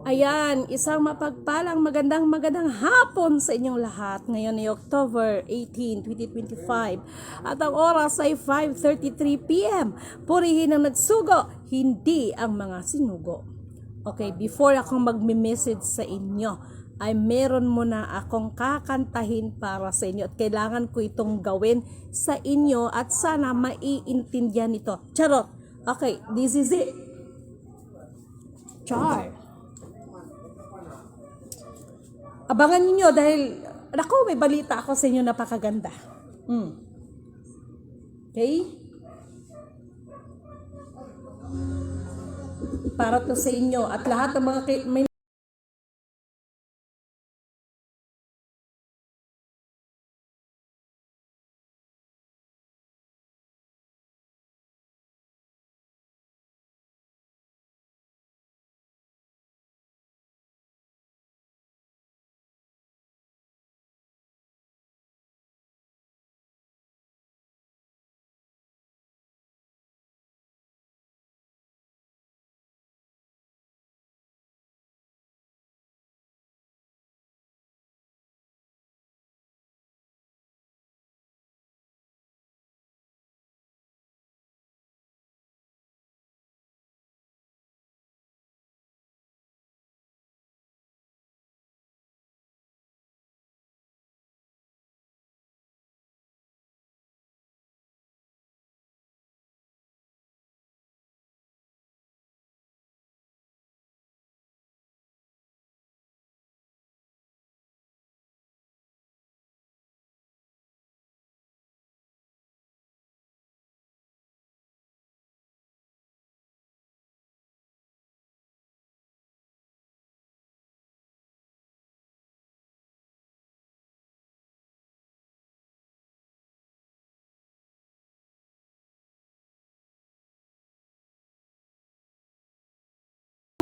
Ayan, isang mapagpalang magandang hapon sa inyong lahat. Ngayon ay October 18, 2025 at ang oras ay 5:33 p.m. Purihin ang nagsugo, hindi ang mga sinugo. Okay, before ako magme-message sa inyo, ay meron muna akong kakantahin para sa inyo at kailangan ko itong gawin sa inyo at sana maiintindihan ito. Charot! Okay, this is it. Char! Abangan niyo dahil, naku, may balita ako sa inyo napakaganda. Okay? Para to sa inyo at lahat ng mga may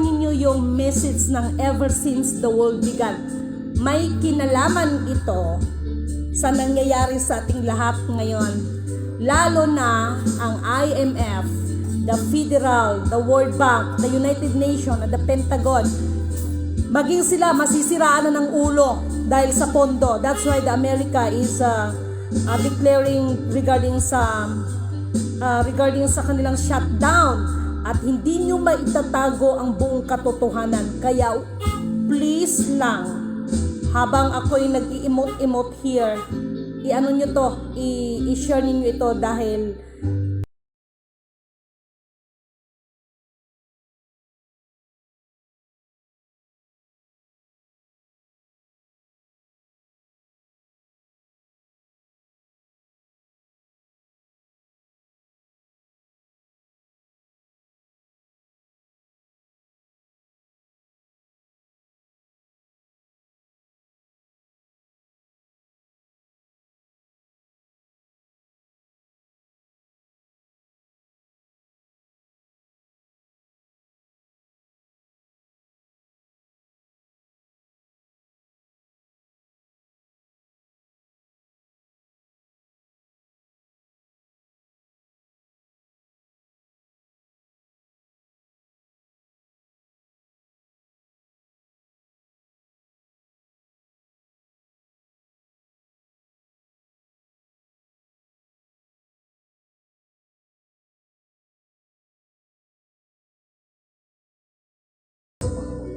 ninyo yung message ng ever since the world began. May kinalaman ito sa nangyayari sa ating lahat ngayon. Lalo na ang IMF, the Federal, the World Bank, the United Nations, at the Pentagon. Maging sila masisiraan na ng ulo dahil sa pondo. That's why the America is declaring regarding sa kanilang shutdown. At hindi nyo maitatago ang buong katotohanan. Kaya please lang, habang ako'y nag-i-emote here, i-ano nyo to, i-share ninyo ito dahil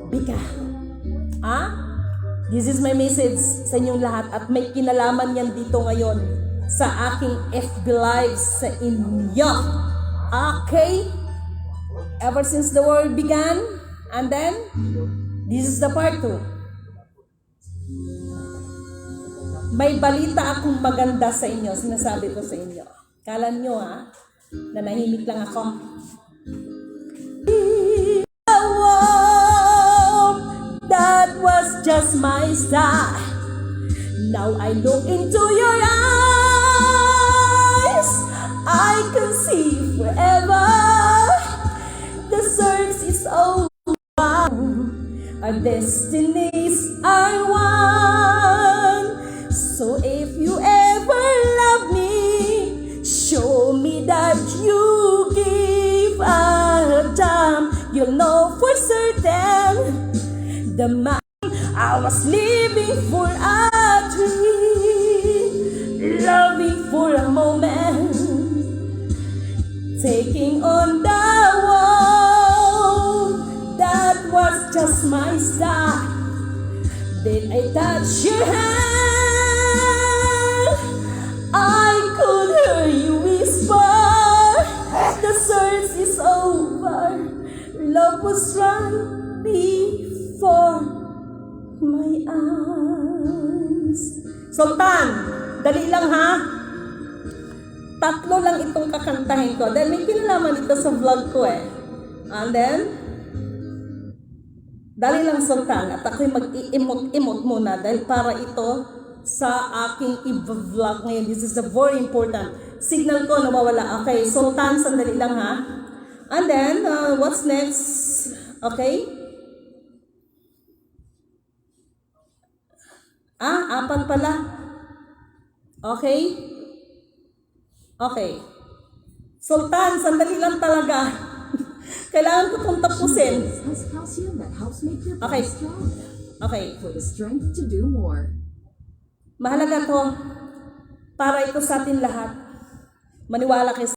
Bika. This is my message sa inyong lahat at may kinalaman yan dito ngayon sa aking FB Live sa inyo. Okay? Ever since the world began, and then, this is the part 2. May balita akong maganda sa inyo, sinasabi ko sa inyo. Kala nyo na nahimik lang ako. That was just my style. Now I look into your eyes, I can see forever. The search is over. Our destinies are one. So if you ever love me, show me that you give a damn. You'll know for certain the man. I was living for a dream, loving for a moment, taking on the world. That was just my start. Then I touched your hand. I could hear you whisper, the search is over. Love was right before my eyes. Sultan, dali lang ha. Tatlo lang itong kakantahin ko dahil may kinalaman ito sa vlog ko eh. And then, dali lang Sultan at ako'y mag-i-emote muna dahil para ito sa aking i-vlog ngayon. This is a very important. Signal ko nawawala. Okay, Sultan, sandali lang ha. And then, what's next? Okay? Apat pala. Okay? Okay. Sultan, sandali lang talaga. Kailangan ko itong tapusin. Has calcium that helps make your Okay. body strong. Okay. For the strength to do more. Mahalaga to. Para ito sa atin lahat. Maniwala kayo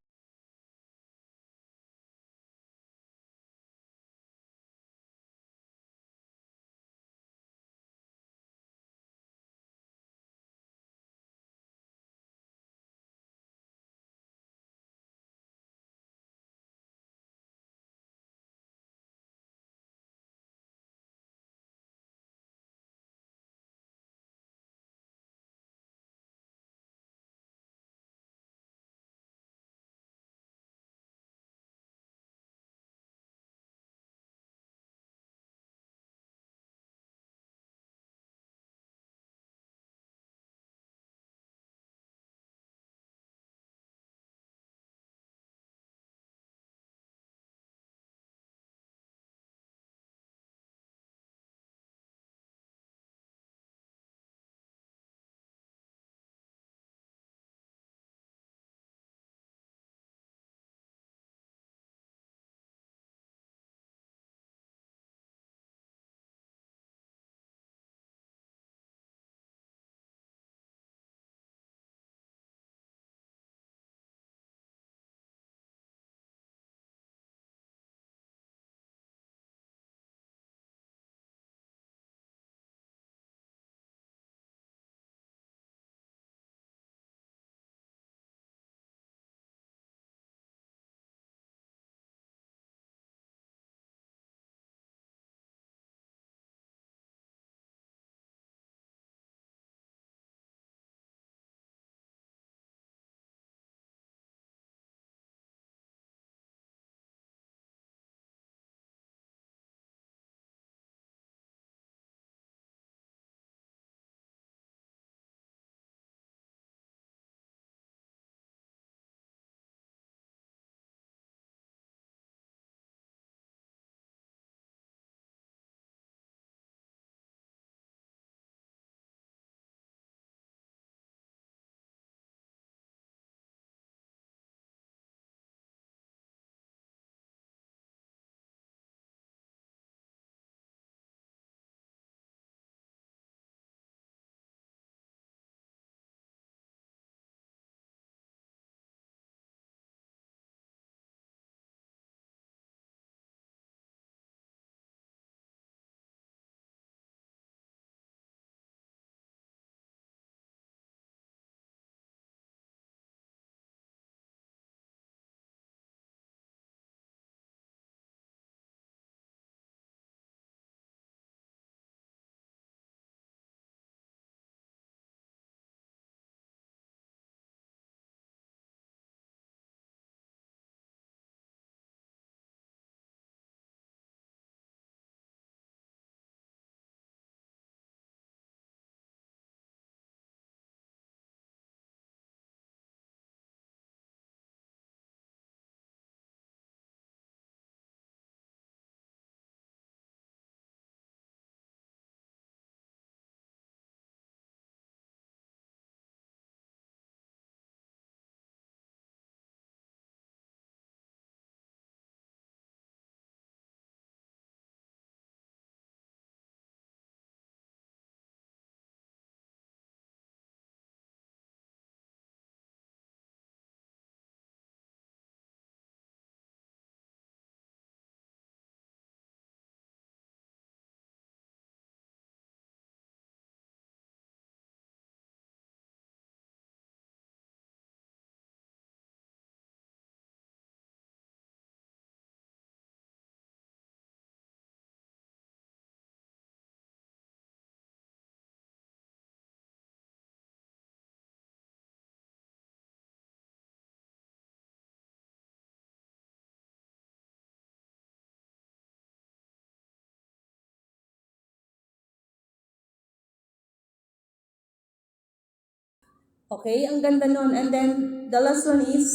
Okay, ang ganda nun. And then, the last one is,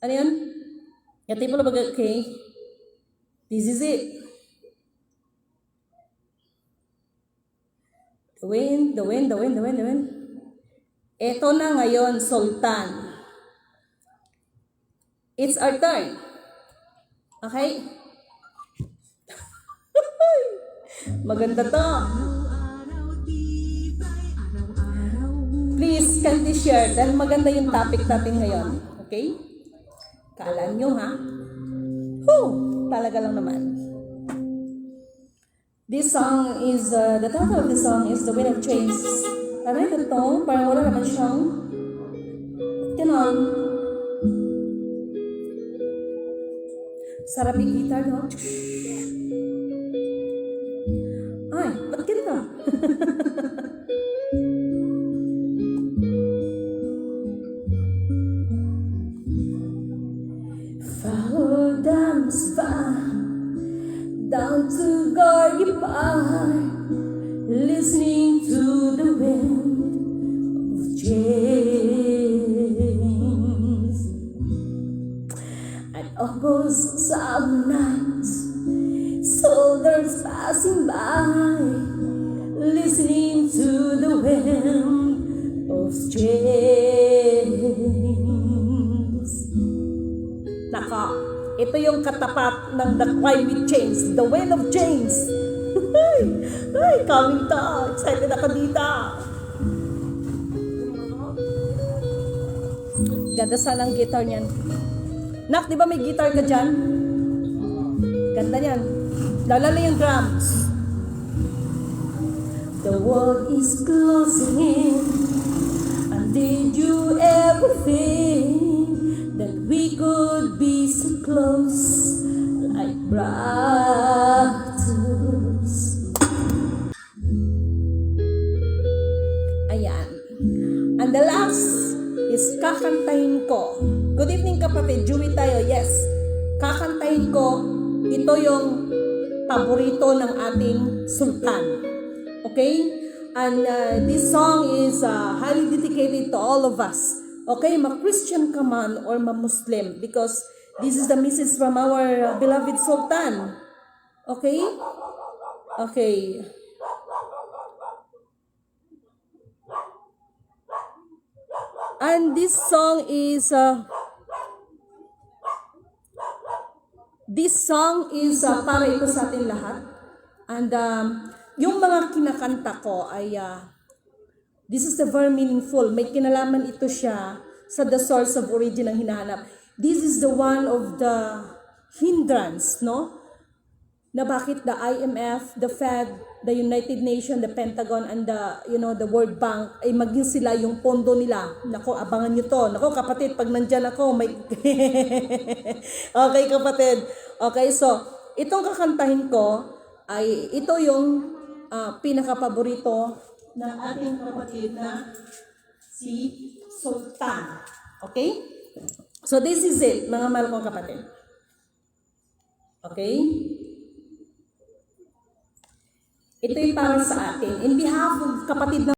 ano yun? Yung tipo na okay, this is it. The wind, the wind, the wind, the wind, the wind. Ito na ngayon, Sultan. It's our turn. Okay? Maganda to. Please, kindly share dahil maganda yung topic natin ngayon. Okay? Kala nyo ha? Talaga lang naman. This song is, the title of this song is The Wind of Change. Aray ko to, parang wala naman siyang ganon. Sarap yung guitar, no? Ay, ba't ganito? Follow dance down to Gorgie Park, listening to the wind of change. And almost some nights, soldiers passing by, listening to the wind of change. Naka, ito yung katapat ng The Climate Change, The Wind of Change. Ay, coming to. Excited ako dito. Ganda sana ang guitar niyan. Nak, di ba may guitar ka dyan? Ganda niyan. Lalala yung drums. The world is closing in. And did you ever think that we could be so close like brothers? Ayan. And the last is kakantahin ko. Good evening kapatid, Jewy tayo, yes. Kakantahin ko, ito yung paborito ng ating sultan. Okay? And this song is highly dedicated to all of us. Okay, ma-Christian ka man or ma-Muslim, because this is the message from our beloved Sultan. Okay? Okay. And this song is para ito sa atin lahat. And yung mga kinakanta ko ay this is the very meaningful. May kinalaman ito siya sa the source of origin ang hinahanap. This is the one of the hindrance, no? Na bakit the IMF, the Fed, the United Nations, the Pentagon, and the World Bank ay maging sila yung pondo nila. Nako, abangan nyo to. Nako, kapatid, pag nandyan ako, may... Okay, kapatid. Okay, so, itong kakantahin ko ay ito yung pinaka-paborito ng ating kapatid na si Sultan. Okay? So this is it, mga mahal kong kapatid. Okay? Ito'y para sa atin. In behalf of kapatid na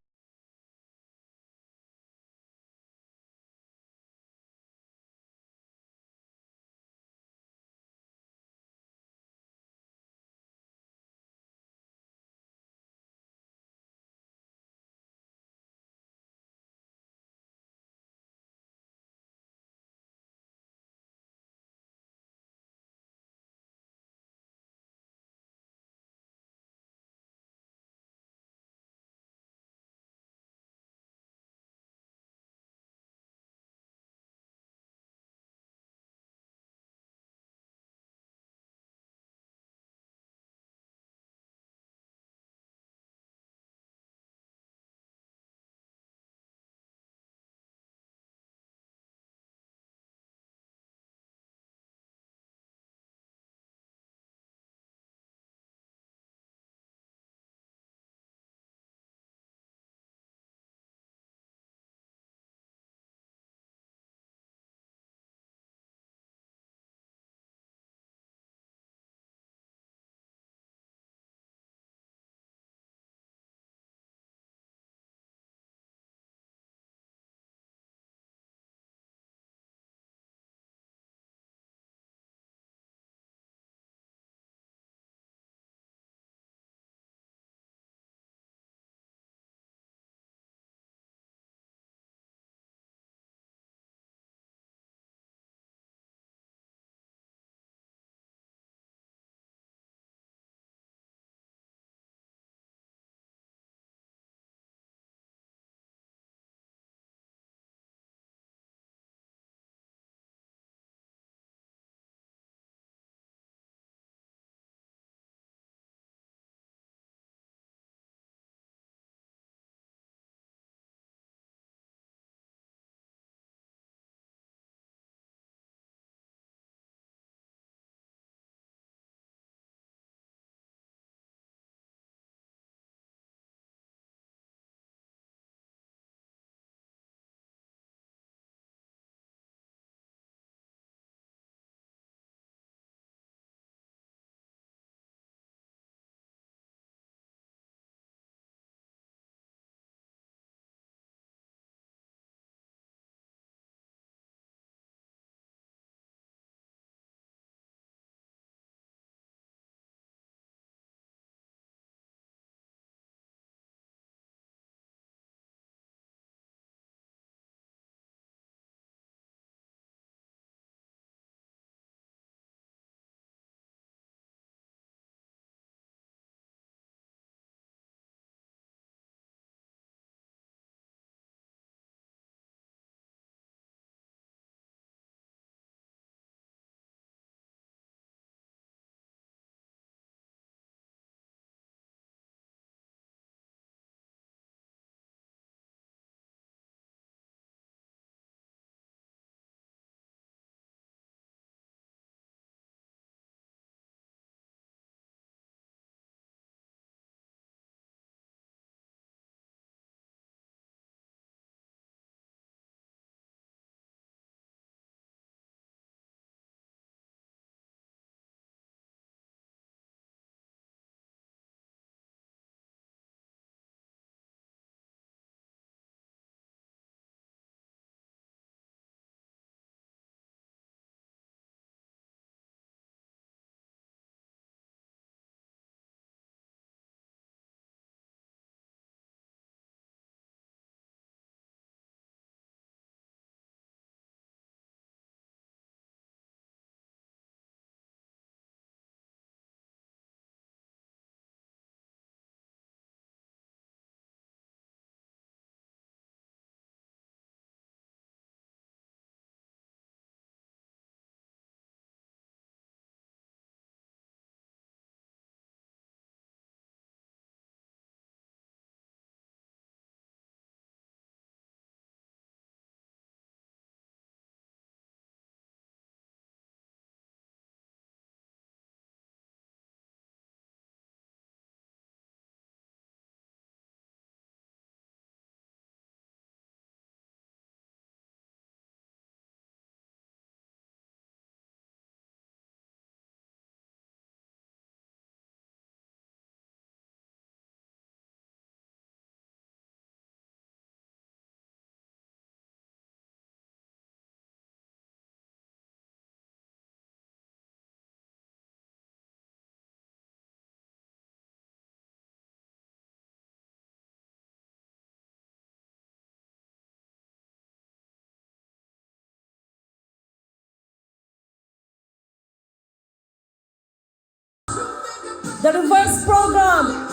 the reverse program,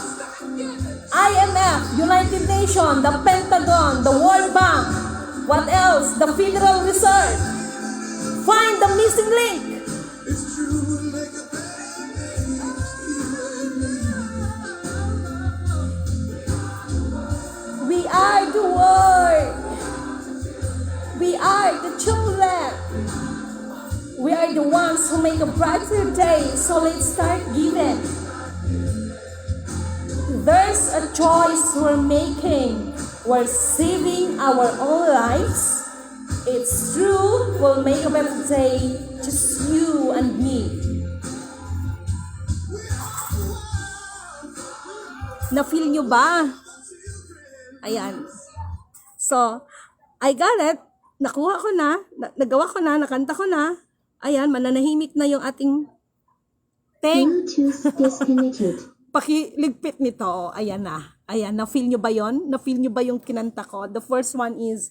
IMF, United Nations, the Pentagon, the World Bank, what else? The Federal Reserve. Find the missing link. We are the world. We are the children. We are the ones who make a brighter day. So let's start giving. There's a choice we're making. We're saving our own lives. It's true, we'll make a better day. Just you and me. Na-feel nyo ba? Ayan. So, I got it. Nakuha ko na. Nagawa ko na. Nakanta ko na. Ayan, mananahimik na yung ating Bluetooth disconnected. pakiligpit nito. Ayan na. Ayan, na-feel nyo ba yon? Na-feel nyo ba yung kinanta ko? The first one is,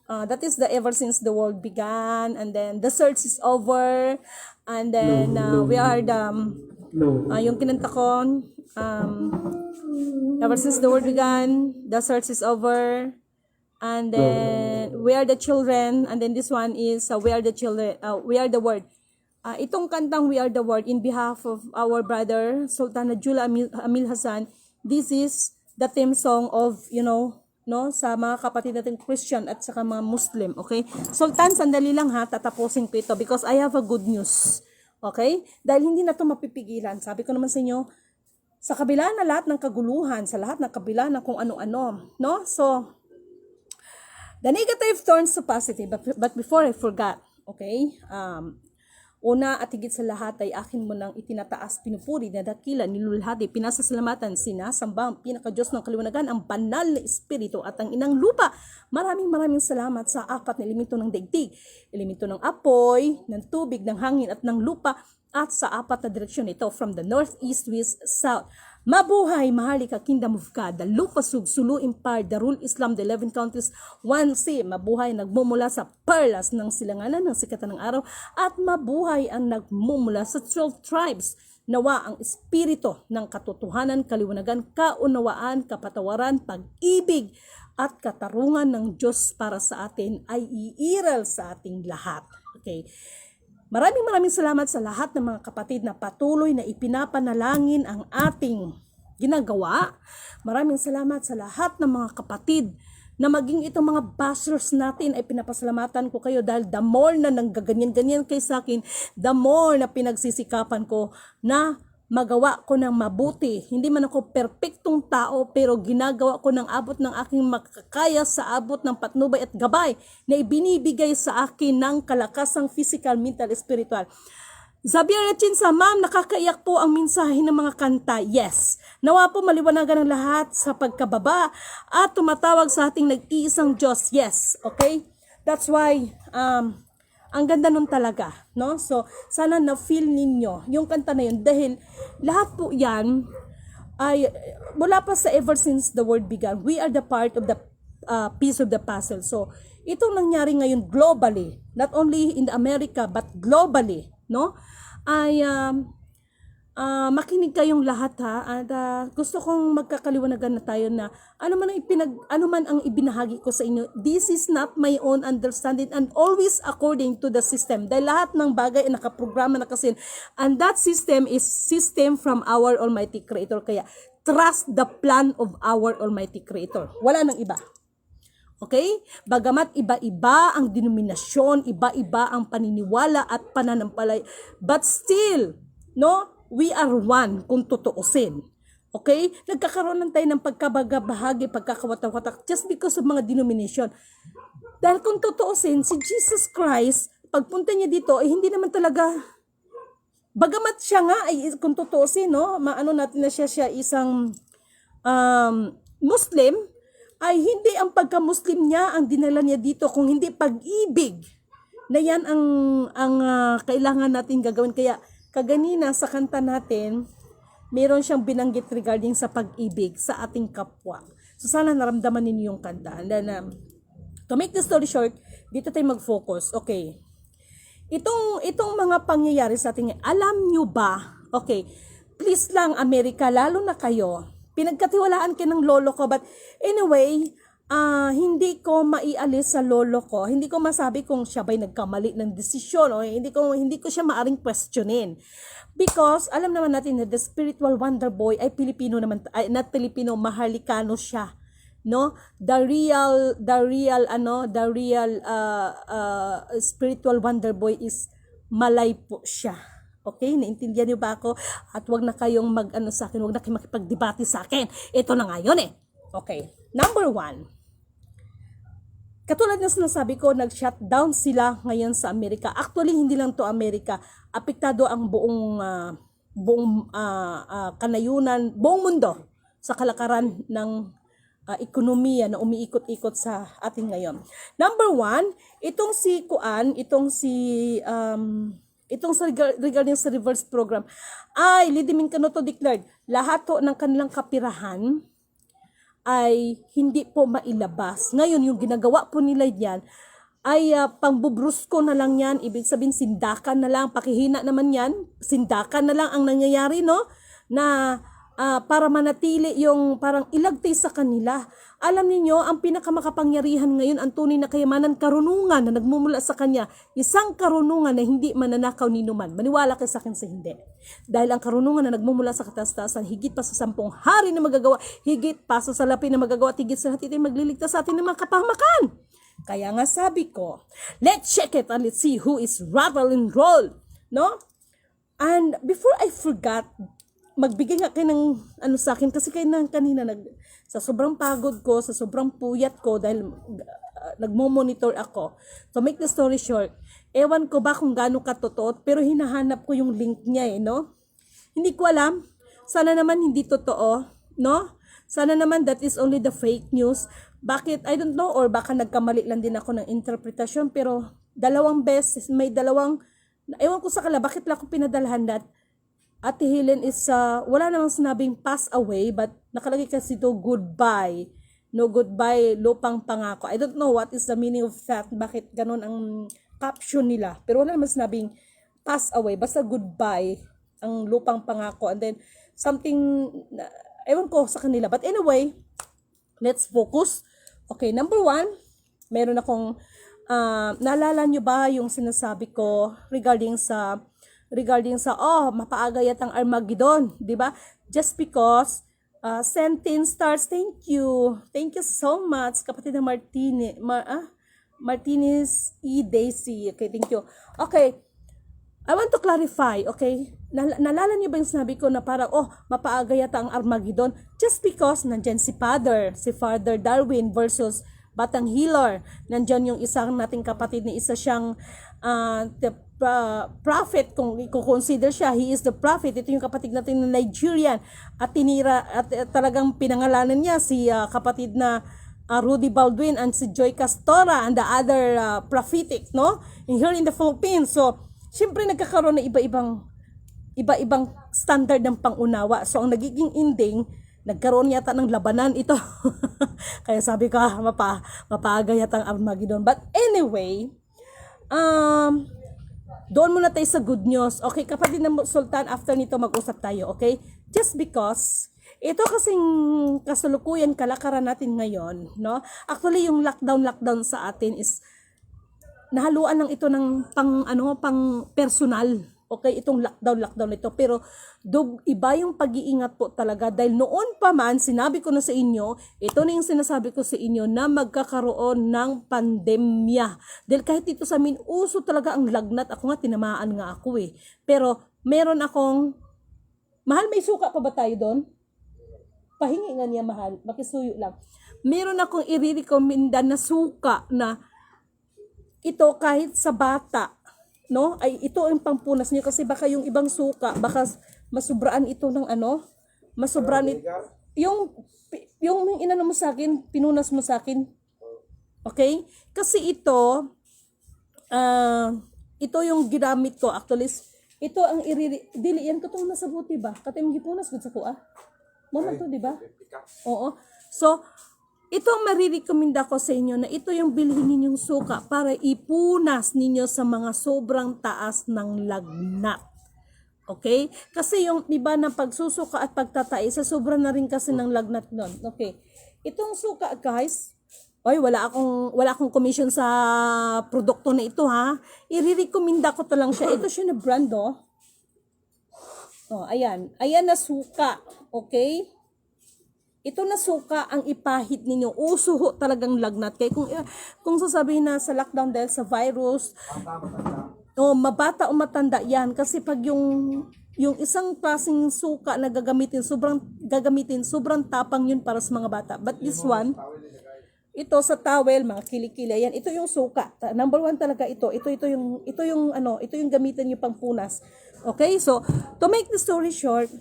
that is the Ever Since the World Began. And then, The Search is Over. And then, we are the, yung kinanta ko, Ever Since the World Began, The Search is Over. And then, We Are the Children. And then this one is, We Are the Children, We Are the Word. Itong kantang We Are the Word, in behalf of our brother, Sultan Najula Amil Hassan, this is the theme song of, no, sa mga kapatid natin Christian at saka mga Muslim, okay? Sultan, sandali lang ha, tatapusin ko ito because I have a good news, okay? Dahil hindi na ito mapipigilan. Sabi ko naman sa inyo, sa kabila na lahat ng kaguluhan, sa lahat ng kabila na kung ano-ano, no? So, the negative turns to positive, but before I forgot, okay? Una at higit sa lahat ay akin mo nang itinataas, pinupuri, nadakila, nilulhati, pinasasalamatan, sinasamba ang pinaka-Diyos ng kaliwanagan, ang banal na espiritu at ang inang lupa. Maraming salamat sa apat na elemento ng daigdig. Elemento ng apoy, ng tubig, ng hangin at ng lupa at sa apat na direksyon ito from the north, east, west, south. Mabuhay, mahalika, kingdom of God, the Lupasug, Sulu Empire, the Rule Islam, the 11 countries, one sea, mabuhay nagmumula sa perlas ng silanganan ng sikatan ng araw, at mabuhay ang nagmumula sa 12 tribes. Nawa ang espiritu ng katotohanan, kaliwanagan, kaunawaan, kapatawaran, pag-ibig, at katarungan ng Diyos para sa atin ay iiral sa ating lahat. Okay. Maraming salamat sa lahat ng mga kapatid na patuloy na ipinapanalangin ang ating ginagawa. Maraming salamat sa lahat ng mga kapatid na maging itong mga bashers natin ay pinapasalamatan ko kayo dahil the more na nanggaganyan-ganyan kay sa akin, the more na pinagsisikapan ko na magawa ko ng mabuti. Hindi man ako perpektong tao pero ginagawa ko ng abot ng aking makakaya sa abot ng patnubay at gabay na ibinibigay sa akin ng kalakasang physical, mental, spiritual. Xavier Chinsa, ma'am, nakakaiyak po ang mensahe ng mga kanta. Yes. Nawa po maliwanagan ng lahat sa pagkababa at tumatawag sa ating nag-iisang Diyos. Yes. Okay? That's why, ang ganda nun talaga, no? So, sana na-feel ninyo yung kanta na yun dahil lahat po yan ay mula pa sa Ever Since the World Began. We are the part of the piece of the puzzle. So, itong nangyari ngayon globally, not only in America but globally, no? Ay makinig kayong lahat ha at gusto kong magkakaliwanagan na tayo na ano man ang ibinahagi ko sa inyo, this is not my own understanding and always according to the system dahil lahat ng bagay ay nakaprograma na kasi and that system is system from our Almighty Creator, kaya trust the plan of our Almighty Creator, wala nang iba. Okay? Bagamat iba-iba ang denominasyon, iba-iba ang paniniwala at pananampalataya, but still, no? We are one kung tutuusin. Okay? Nagkakaroon lang tayo ng pagkabagabahagi, pagkakawatak-watak just because of mga denomination. Dahil kung tutuusin, si Jesus Christ, pagpunta niya dito, hindi naman talaga, bagamat siya nga, ay, kung tutuusin, no? Maano natin na siya isang Muslim, ay hindi ang pagka-Muslim niya ang dinala niya dito, kung hindi pag-ibig. Na yan ang kailangan natin gagawin. Kaya, kaganina sa kanta natin, meron siyang binanggit regarding sa pag-ibig sa ating kapwa. So sana naramdaman ninyo yung kanta. And then, to make the story short, dito tayo mag-focus. Okay. Itong mga pangyayari sa ating, alam nyo ba, okay, please lang Amerika, lalo na kayo. Pinagkatiwalaan kayo ng lolo ko, but anyway, hindi ko maialis sa lolo ko. Hindi ko masabi kung siya ba'y nagkamali ng desisyon o hindi ko siya maaring questionin. Because alam naman natin na the spiritual wonder boy ay Pilipino naman, not Filipino, Maharlikano siya. No, the real spiritual wonder boy is Malay po siya. Okay, naintindihan niyo ba ako? At wag na kayong sa akin, wag na kayong makipagdebate sa akin. Ito na nga yun eh. Okay, number 1. Katulad ng sinasabi ko, nag-shutdown sila ngayon sa Amerika. Actually, hindi lang to Amerika. Apektado ang buong kanayunan, buong mundo sa kalakaran ng ekonomiya na umiikot-ikot sa atin ngayon. Number 1, itong regarding sa reverse program, ay Lidimin Canoto declared, lahat to ng kanilang kapirahan ay hindi po mailabas. Ngayon, yung ginagawa po nila yan, ay pangbubrusko na lang yan, ibig sabihin sindakan na lang, pakihina naman yan, sindakan na lang ang nangyayari, no? Na para manatili yung parang ilagtay sa kanila. Alam niyo ang pinakamakapangyarihan ngayon, ang tunay na kayamanan, karunungan na nagmumula sa kanya. Isang karunungan na hindi mananakaw ni numan. Maniwala kayo sa akin sa hindi. Dahil ang karunungan na nagmumula sa kataas-taasan, higit pa sa 10 hari na magagawa, higit pa sa salapi na magagawa, higit sa lahat ito magliligtas sa atin ng mga kapahamakan. Kaya nga sabi ko, let's check it and let's see who is rattle and roll. No? And before I forgot, magbigay nga kayo ng sa akin kasi kayo na kanina sa sobrang pagod ko, sa sobrang puyat ko dahil nagmo-monitor ako. To make the story short, ewan ko ba kung gaano katotoo, pero hinahanap ko yung link niya no? Hindi ko alam. Sana naman hindi totoo, no? Sana naman that is only the fake news. Bakit? I don't know, or baka nagkamali lang din ako ng interpretasyon, pero dalawang beses, ewan ko sa kala, bakit lang ako pinadalhan that Ate Helen is, wala namang sinabing pass away, but nakalagay kasi ito goodbye. No, goodbye, lupang pangako. I don't know what is the meaning of that, bakit ganun ang caption nila. Pero wala namang sinabing pass away, basta goodbye, ang lupang pangako. And then, something, ewan ko sa kanila. But anyway, let's focus. Okay, number 1, meron akong, naalala nyo ba yung sinasabi ko regarding sa mapaagayat ang Armageddon, di ba? Just because send 10 stars, thank you so much kapatid na Martinez E. Daisy. Okay, thank you. Okay, I want to clarify, okay? Nalala niyo ba yung sinabi ko na parang, mapaagayat ang Armageddon? Just because nandyan si Father Darwin versus Batang Healer. Nandyan yung isang nating kapatid na isa siyang prophet, kung i-consider siya, he is the prophet. Ito yung kapatid natin na Nigerian at tinira at talagang pinangalanan niya si kapatid na Rudy Baldwin and si Joy Castora and the other prophetic, no? Here in the Philippines. So, syempre nagkakaroon na iba-ibang standard ng pangunawa. So, ang nagiging ending, nagkaroon yata ng labanan ito. Kaya sabi ko, mapaagayat ang Armageddon. But anyway, doon muna tayo sa good news. Okay, kapatid na Sultan, after nito mag-usap tayo, okay? Just because, ito kasing kasalukuyan kalakaran natin ngayon, no? Actually, yung lockdown sa atin is, nahaluan lang ito ng pang personal. Okay, itong lockdown ito. Pero, iba yung pag-iingat po talaga. Dahil noon pa man, sinabi ko na sa inyo, ito na yung sinasabi ko sa inyo na magkakaroon ng pandemya. Dahil kahit dito sa amin, uso talaga ang lagnat. Ako nga, tinamaan nga ako eh. Pero, meron akong, mahal, may suka pa ba tayo doon? Pahingi nga niya, mahal. Makisuyo lang. Meron akong i-recommenda na suka na ito kahit sa bata, no? Ay ito ang pampunas niyo kasi baka yung ibang suka, baka masubraan ito ng masubraan yung inano mo sa akin, pinunas mo sa akin. Okay? Kasi ito yung ginamit ko actually. Ito ang dilian ko tong nasa buti ba? Katay mong gipunas gud sa ko Mama to, di ba? Oo. So, ito ang marirekomenda ko sa inyo na ito yung bilhin ninyong suka para ipunas ninyo sa mga sobrang taas ng lagnat. Okay? Kasi yung iba ng pagsusuka at pagtatai, sa sobra na rin kasi ng lagnat nun. Okay. Itong suka, guys, ay, wala akong commission sa produkto na ito, ha. I-recommenda ko to lang siya. Ito siya na brand, oh. Oh, ayan. Ayan na suka. Okay? Ito na suka ang ipahid ninyo. Uso ho talagang lagnat. Kaya kung sasabihin na sa lockdown dahil sa virus, mabata o matanda yan. Kasi pag yung isang klaseng suka na gagamitin, sobrang tapang yun para sa mga bata. But this one, ito sa towel, mga kilikili, yan, ito yung suka. Number 1 talaga ito. Ito yung gamitin niyo pang punas. Okay? So, to make the story short,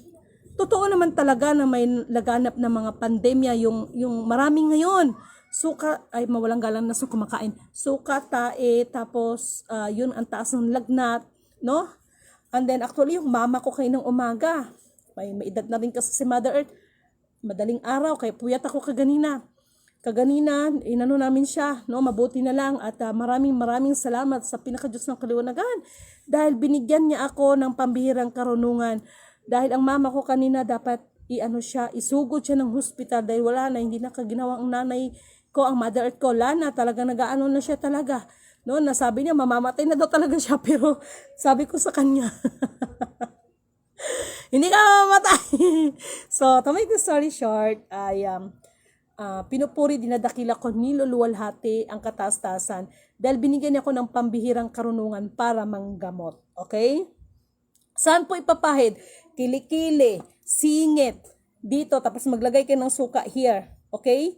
totoo naman talaga na may laganap na mga pandemya, yung marami ngayon. Suka, ay mawalang galang na kumakain. Suka, tae, tapos yun ang taas ng lagnat, no? And then actually yung mama ko kayo ng umaga, may edad na rin kasi si Mother Earth, madaling araw, kaya puyat ako kaganina, inano namin siya, no, mabuti na lang at maraming salamat sa pinaka-Diyos ng kaliwanagan dahil binigyan niya ako ng pambihirang karunungan. Dahil ang mama ko kanina dapat isugod siya ng hospital dahil wala na, hindi nakaginawa ang nanay ko, ang Mother Earth ko, Lana, talaga nag-aano na siya talaga. No, nasabi niya mamamatay na daw talaga siya, pero sabi ko sa kanya, hindi ka mamamatay. So, to make the story short, pinupuri, dinadakila ko, niluluwalhati ang kataas-taasan dahil binigyan niya ako ng pambihirang karunungan para manggamot. Okay? Saan po ipapahid? Kilikili, singit, dito, tapos maglagay kayo ng suka here. Okay?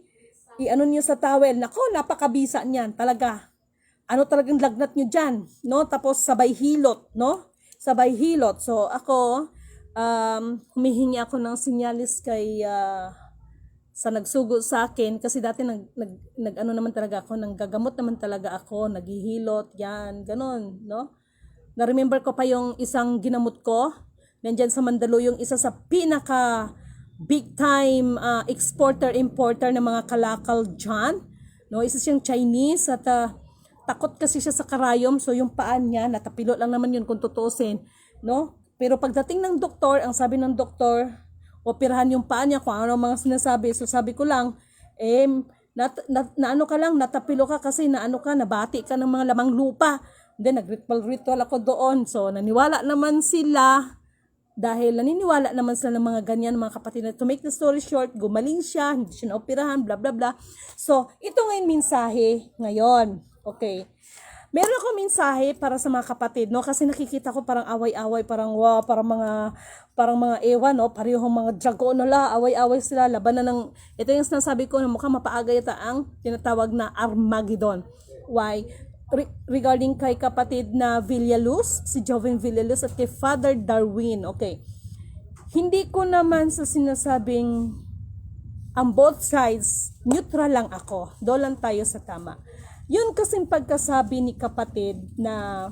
I-ano niyo sa towel. Nako, napakabisa niyan. Talaga. Ano talagang lagnat niyo dyan? No? Tapos sabay hilot. No? Sabay hilot. So, ako, humihingi ako ng sinyalis kay sa nagsugo sa akin kasi dati nag-ano naman talaga ako, nanggagamot naman talaga ako, naghihilot, yan, ganon, no? Na-remember ko pa yung isang ginamot ko, nandyan sa Mandaluyong, isa sa pinaka big time exporter-importer ng mga kalakal dyan, no? Isa siyang Chinese at takot kasi siya sa karayom, so yung paan niya, natapilo lang naman yun kung tutusin, no? Pero pagdating ng doktor, ang sabi ng doktor, operahan yung paa niya, kung ano mga sinasabi. So sabi ko lang, naano ka lang, natapilo ka kasi nabati ka ng mga lamang lupa. Then nag-ritual ako doon. So naniwala naman sila, dahil naniniwala naman sila ng mga ganyan, mga kapatid na. To make the story short, gumaling siya, hindi siya naoperahan, bla bla bla. So ito ngayon mensahe ngayon. Okay. Meron akong mensahe para sa mga kapatid, no? Kasi nakikita ko parang away-away, parang wow, parang mga ewan, no? Parehong mga dragon, away-away sila, laban na ng, ito yung sinasabi ko na mukhang mapaaga yata ang tinatawag na Armageddon. Why? Regarding kay kapatid na Villaluz, si Joven Villaluz at kay Father Darwin, okay. Hindi ko naman sa sinasabing ang both sides, neutral lang ako. Doon lang tayo sa tama. Yun kasing pagkasabi ni kapatid na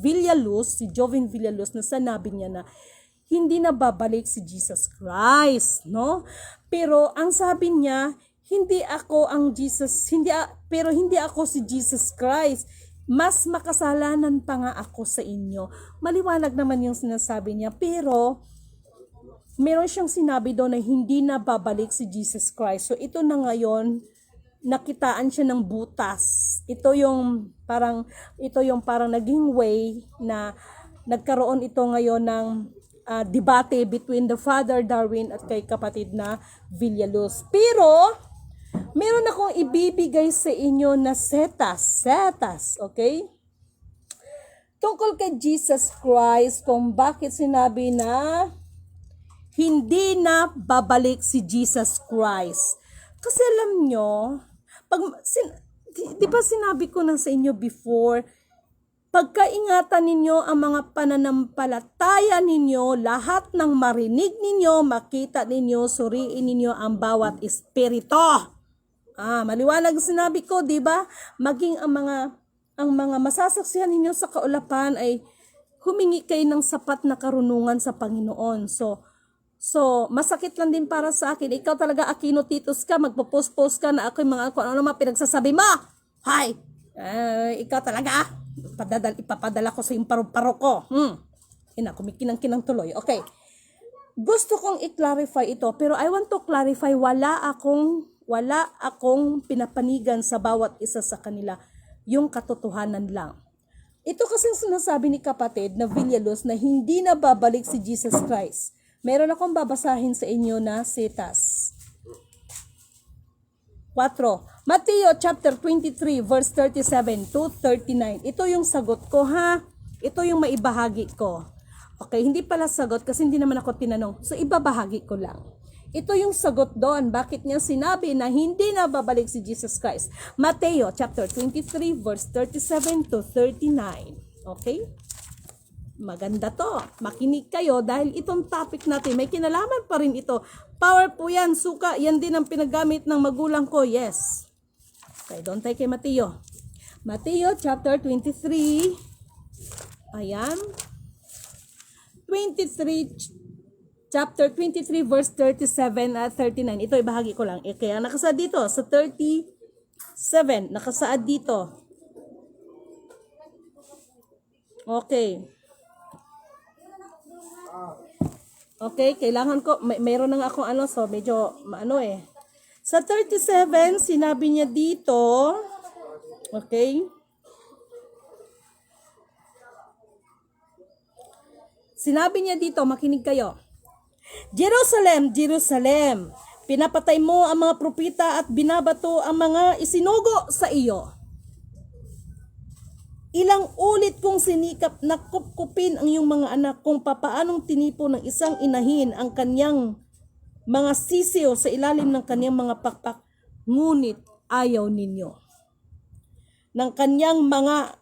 Villaluz, si Joven Villaluz, na sanabi niya na hindi na babalik si Jesus Christ, no? Pero ang sabi niya, hindi ako si Jesus Christ. Mas makasalanan pa nga ako sa inyo. Maliwanag naman yung sinasabi niya, pero meron siyang sinabi doon na hindi na babalik si Jesus Christ. So ito na ngayon, nakitaan siya ng butas. Ito yung parang naging way na nagkaroon ito ngayon ng debate between the Father Darwin at kay kapatid na Villaluz. Pero meron akong ibibigay sa inyo na setas, okay? Tungkol kay Jesus Christ, kung bakit sinabi na hindi na babalik si Jesus Christ. Kasi alam nyo, di ba sinabi ko na sa inyo before, pagkaingatan ninyo ang mga pananampalataya ninyo, lahat ng marinig ninyo, makita ninyo, suriin ninyo ang bawat espiritu. Maliwanag sinabi ko, di ba? Maging ang mga masasaksihan ninyo sa kaulapan ay humingi kayo ng sapat na karunungan sa Panginoon. So, masakit lang din para sa akin. Ikaw talaga Aquino Titus ka, magpo-post ka na ako yung mga kung ano pinagsasabi mo. Ikaw talaga. Ipapadala ko sa yung paru-paro ko. kumikinang-kinang tuloy. Okay. Gusto kong i-clarify ito, pero I want to clarify, wala akong pinapanigan sa bawat isa sa kanila. Yung katotohanan lang. Ito kasi sinasabi ni kapatid na Villaluz na hindi na babalik si Jesus Christ. Meron akong babasahin sa inyo na sitas. 4. Mateo chapter 23 verse 37 to 39. Ito yung sagot ko ha. Ito yung maibahagi ko. Okay, hindi pala sagot kasi hindi naman ako tinanong. So ibabahagi ko lang. Ito yung sagot doon. Bakit niya sinabi na hindi na babalik si Jesus Christ? Mateo chapter 23 verse 37 to 39. Okay? Maganda to. Makinig kayo dahil itong topic natin, may kinalaman pa rin ito. Power po yan, suka. Yan din ang pinagamit ng magulang ko. Yes. Okay, doon tayo kay Mateo. Mateo chapter 23. Ayan. Chapter 23 verse 37 at 39. Ito ibahagi ko lang. Kaya nakasaad dito sa 37. Nakasaad dito. Okay. Okay, kailangan ko, mayroon na akong so medyo, Sa 37, sinabi niya dito, okay, sinabi niya dito, makinig kayo, Jerusalem, Jerusalem, pinapatay mo ang mga propeta at binabato ang mga isinugo sa iyo. Ilang ulit kong sinikap na kupkupin ang iyong mga anak kung papaanong tinipo ng isang inahin ang kanyang mga sisiyo sa ilalim ng kanyang mga pakpak, ngunit ayaw ninyo. Ng kanyang mga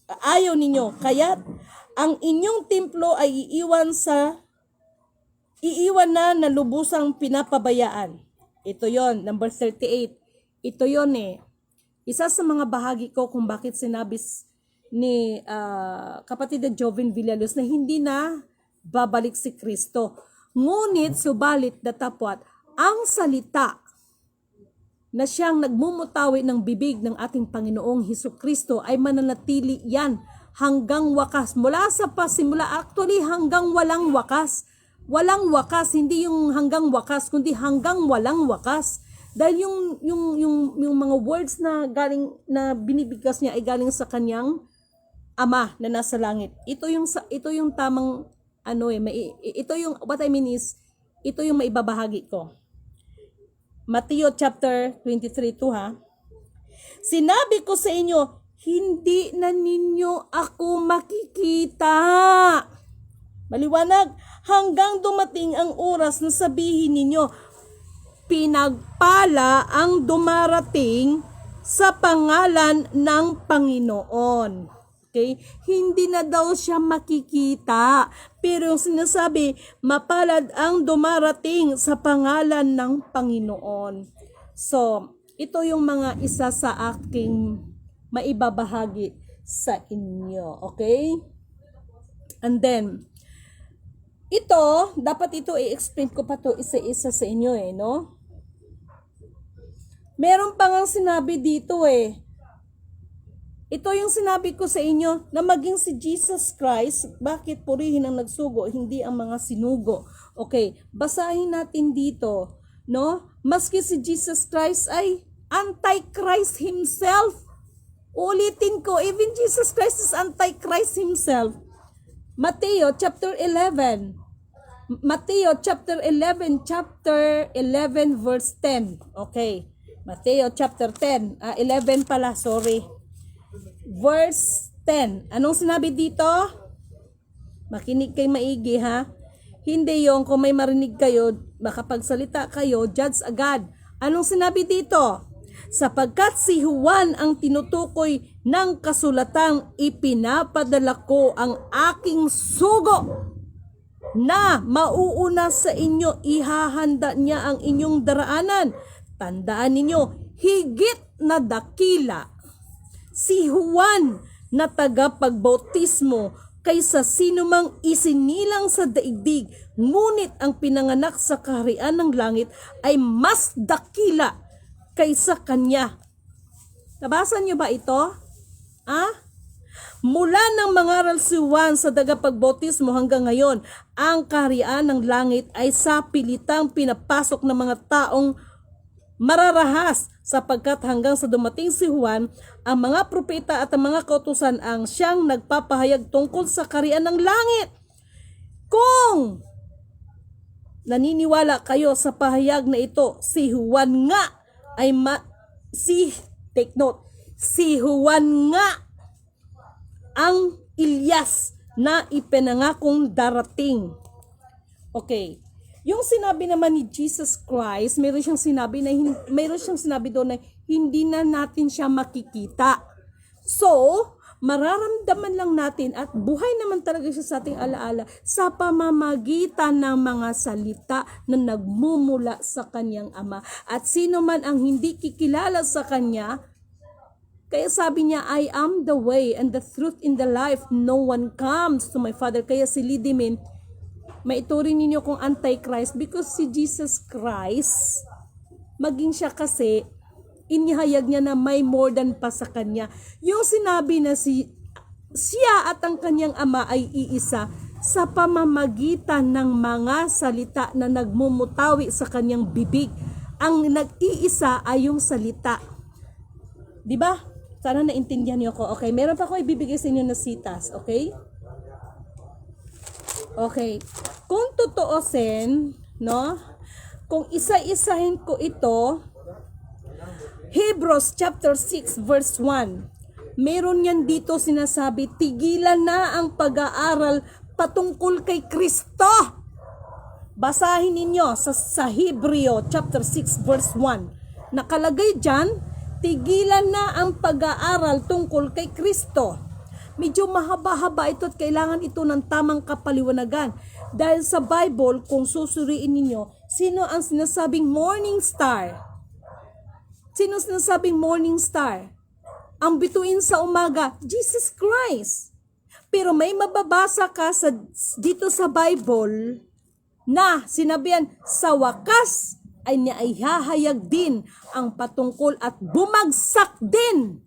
ayaw ninyo, kaya't ang inyong templo ay iiwan na lubusang pinapabayaan. Ito yon, number 38. Ito yon Isa sa mga bahagi ko kung bakit sinabi ni kapatid na Joven Villaluz na hindi na babalik si Kristo. Ngunit subalit datapwat ang salita na siyang nagmumutawi ng bibig ng ating Panginoong Hesukristo ay mananatili yan hanggang wakas. Mula sa pasimula, actually hanggang walang wakas. Walang wakas, hindi yung hanggang wakas, kundi hanggang walang wakas. Dahil yung mga words na galing na binibigkas niya ay galing sa kanyang Ama na nasa langit. Ito yung tamang ito yung what I mean is ito yung maibabahagi ko. Mateo chapter 23:2 ha. Sinabi ko sa inyo, hindi na ninyo ako makikita. Maliwanag, hanggang dumating ang oras na sabihin ninyo, pinagpala ang dumarating sa pangalan ng Panginoon. Okay? Hindi na daw siya makikita. Pero yung sinasabi, mapalad ang dumarating sa pangalan ng Panginoon. So, ito yung mga isa sa aking maibabahagi sa inyo. Okay? And then, dapat ito i-explain ko pa to isa-isa sa inyo no? Meron pa ngang sinabi dito Ito yung sinabi ko sa inyo na maging si Jesus Christ, bakit purihin ang nagsugo, hindi ang mga sinugo? Okay, basahin natin dito, no? Maski si Jesus Christ ay Antichrist himself. Ulitin ko, even Jesus Christ is Antichrist himself. Mateo chapter 11 verse 10. Okay. Mateo chapter 11 pala, sorry. Verse 10. Anong sinabi dito? Makinig kay maigi ha. Hindi yung kung may marinig kayo, makapagsalita kayo, judge agad. Anong sinabi dito? Sapagkat si Juan ang tinutukoy ng kasulatang ipinapadala ko ang aking sugo na mauuna sa inyo, ihahanda niya ang inyong daraanan. Tandaan ninyo, higit na dakila si Juan na tagapagbautismo kaysa sinumang isinilang sa daigdig, ngunit ang pinanganak sa kaharian ng langit ay mas dakila kaysa kanya. Nabasa niyo ba ito? Mula ng mangaral si Juan sa dagapagbotismo hanggang ngayon, ang kaharian ng langit ay sa pilitang pinapasok ng mga taong mararahas, sapagkat hanggang sa dumating si Juan, ang mga propeta at ang mga kautusan ang siyang nagpapahayag tungkol sa kaharian ng langit. Kung naniniwala kayo sa pahayag na ito, si Juan nga ay take note, si Juan nga ang Ilyas na ipinangakong darating. Okay. Yung sinabi naman ni Jesus Christ, mayroon siyang sinabi doon na hindi na natin siya makikita. So, mararamdaman lang natin at buhay naman talaga siya sa ating alaala sa pamamagitan ng mga salita na nagmumula sa kanyang Ama. At sino man ang hindi kikilala sa kanya, kaya sabi niya, I am the way and the truth in the life. No one comes to my Father. Kaya si Lidimin, maituring ninyo kung Antichrist because si Jesus Christ, maging siya kasi, inihayag niya na may more than pa sa kanya. Yung sinabi na siya at ang kanyang Ama ay iisa sa pamamagitan ng mga salita na nagmumutawi sa kanyang bibig. Ang nag-iisa ay yung salita. Diba? Sana naintindihan niyo ako. Okay, meron pa ako ibibigay sa inyo na sitas. Okay? Okay. Kung tutuusin, no? Kung isa-isahin ko ito, Hebrews chapter 6 verse 1. Meron yan dito sinasabi, tigilan na ang pag-aaral patungkol kay Kristo. Basahin ninyo sa Hebreo chapter 6 verse 1. Nakalagay dyan, tigilan na ang pag-aaral tungkol kay Kristo. Medyo mahaba-haba ito at kailangan ito ng tamang kapaliwanagan. Dahil sa Bible, kung susuriin ninyo, sino ang sinasabing morning star? Sino sinasabing morning star? Ang bituin sa umaga, Jesus Christ. Pero may mababasa ka dito sa Bible na sinabihan, sa wakas ay naihahayag din ang patungkol at bumagsak din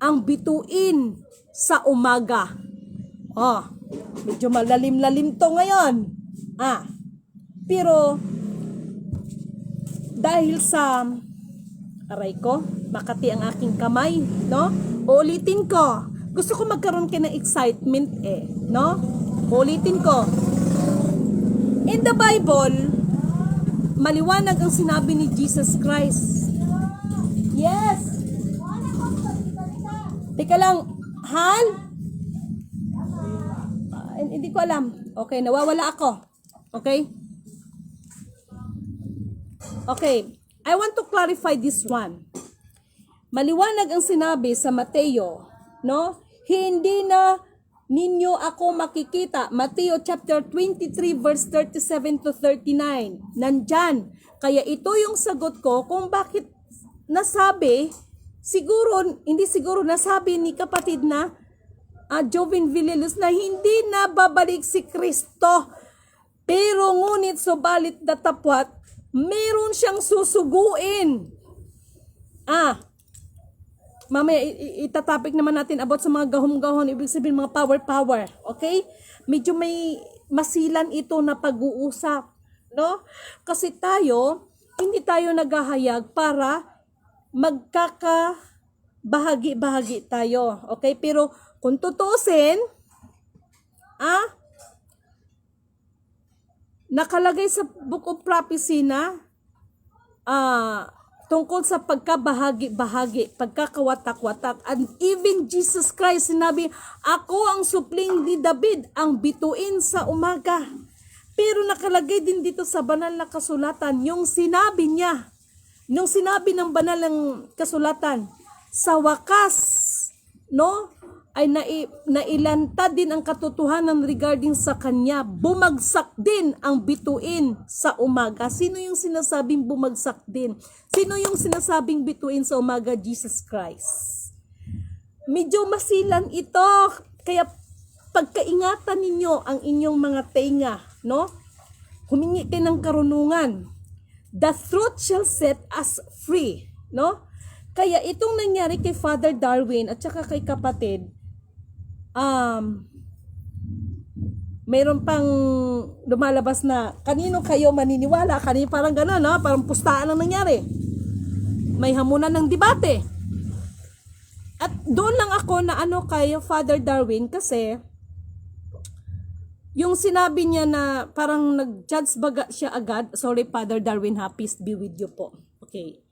ang bituin sa umaga. Medyo malalim-lalim to ngayon. Pero dahil sa aray ko, makati ang aking kamay, no? Ulitin ko. Gusto ko magkaroon kayo ng excitement no? Ulitin ko. In the Bible, maliwanag ang sinabi ni Jesus Christ. Yes! Teka lang, Han? Hindi ko alam. Okay, nawawala ako. Okay? Okay. I want to clarify this one. Maliwanag ang sinabi sa Mateo, no? Hindi na ninyo ako makikita. Mateo chapter 23 verse 37 to 39. Nandyan. Kaya ito yung sagot ko kung bakit nasabi, hindi siguro nasabi ni kapatid na Jovin Villelos na hindi na babalik si Kristo. Pero ngunit subalit datapwat, meron siyang susuguin. Mamaya itatopic naman natin about sa mga gahom-gahon, ibig sabihin mga power. Okay? Medyo may masilan ito na pag-uusap, no? Kasi hindi tayo naghahayag para magkakabahagi-bahagi tayo. Okay? Pero kung tutusin, nakalagay sa Book of Prophecy na tungkol sa pagkabahagi-bahagi, pagkakawatak-watak. And even Jesus Christ sinabi, ako ang supling ni David, ang bituin sa umaga. Pero nakalagay din dito sa banal na kasulatan, yung sinabi niya, nung sinabi ng banal ng kasulatan, sa wakas, no, ay nailantad din ang katotohanan regarding sa kanya. Bumagsak din ang bituin sa umaga. Sino yung sinasabing bumagsak din? Sino yung sinasabing bituin sa umaga? Jesus Christ. Medyo masilan ito. Kaya pagkaingatan ninyo ang inyong mga tenga, no? Humingi kayo ng karunungan. The truth shall set us free, no? Kaya itong nangyari kay Father Darwin at saka kay kapatid, mayroon pang lumalabas na kanino kayo maniniwala, kanino parang gano'n, no? Parang pustaan ang nangyari. May hamunan ng debate. At doon lang ako na ano kay Father Darwin kasi yung sinabi niya na parang nag-judge baga siya agad. Sorry Father Darwin ha, peace be with you po. Okay.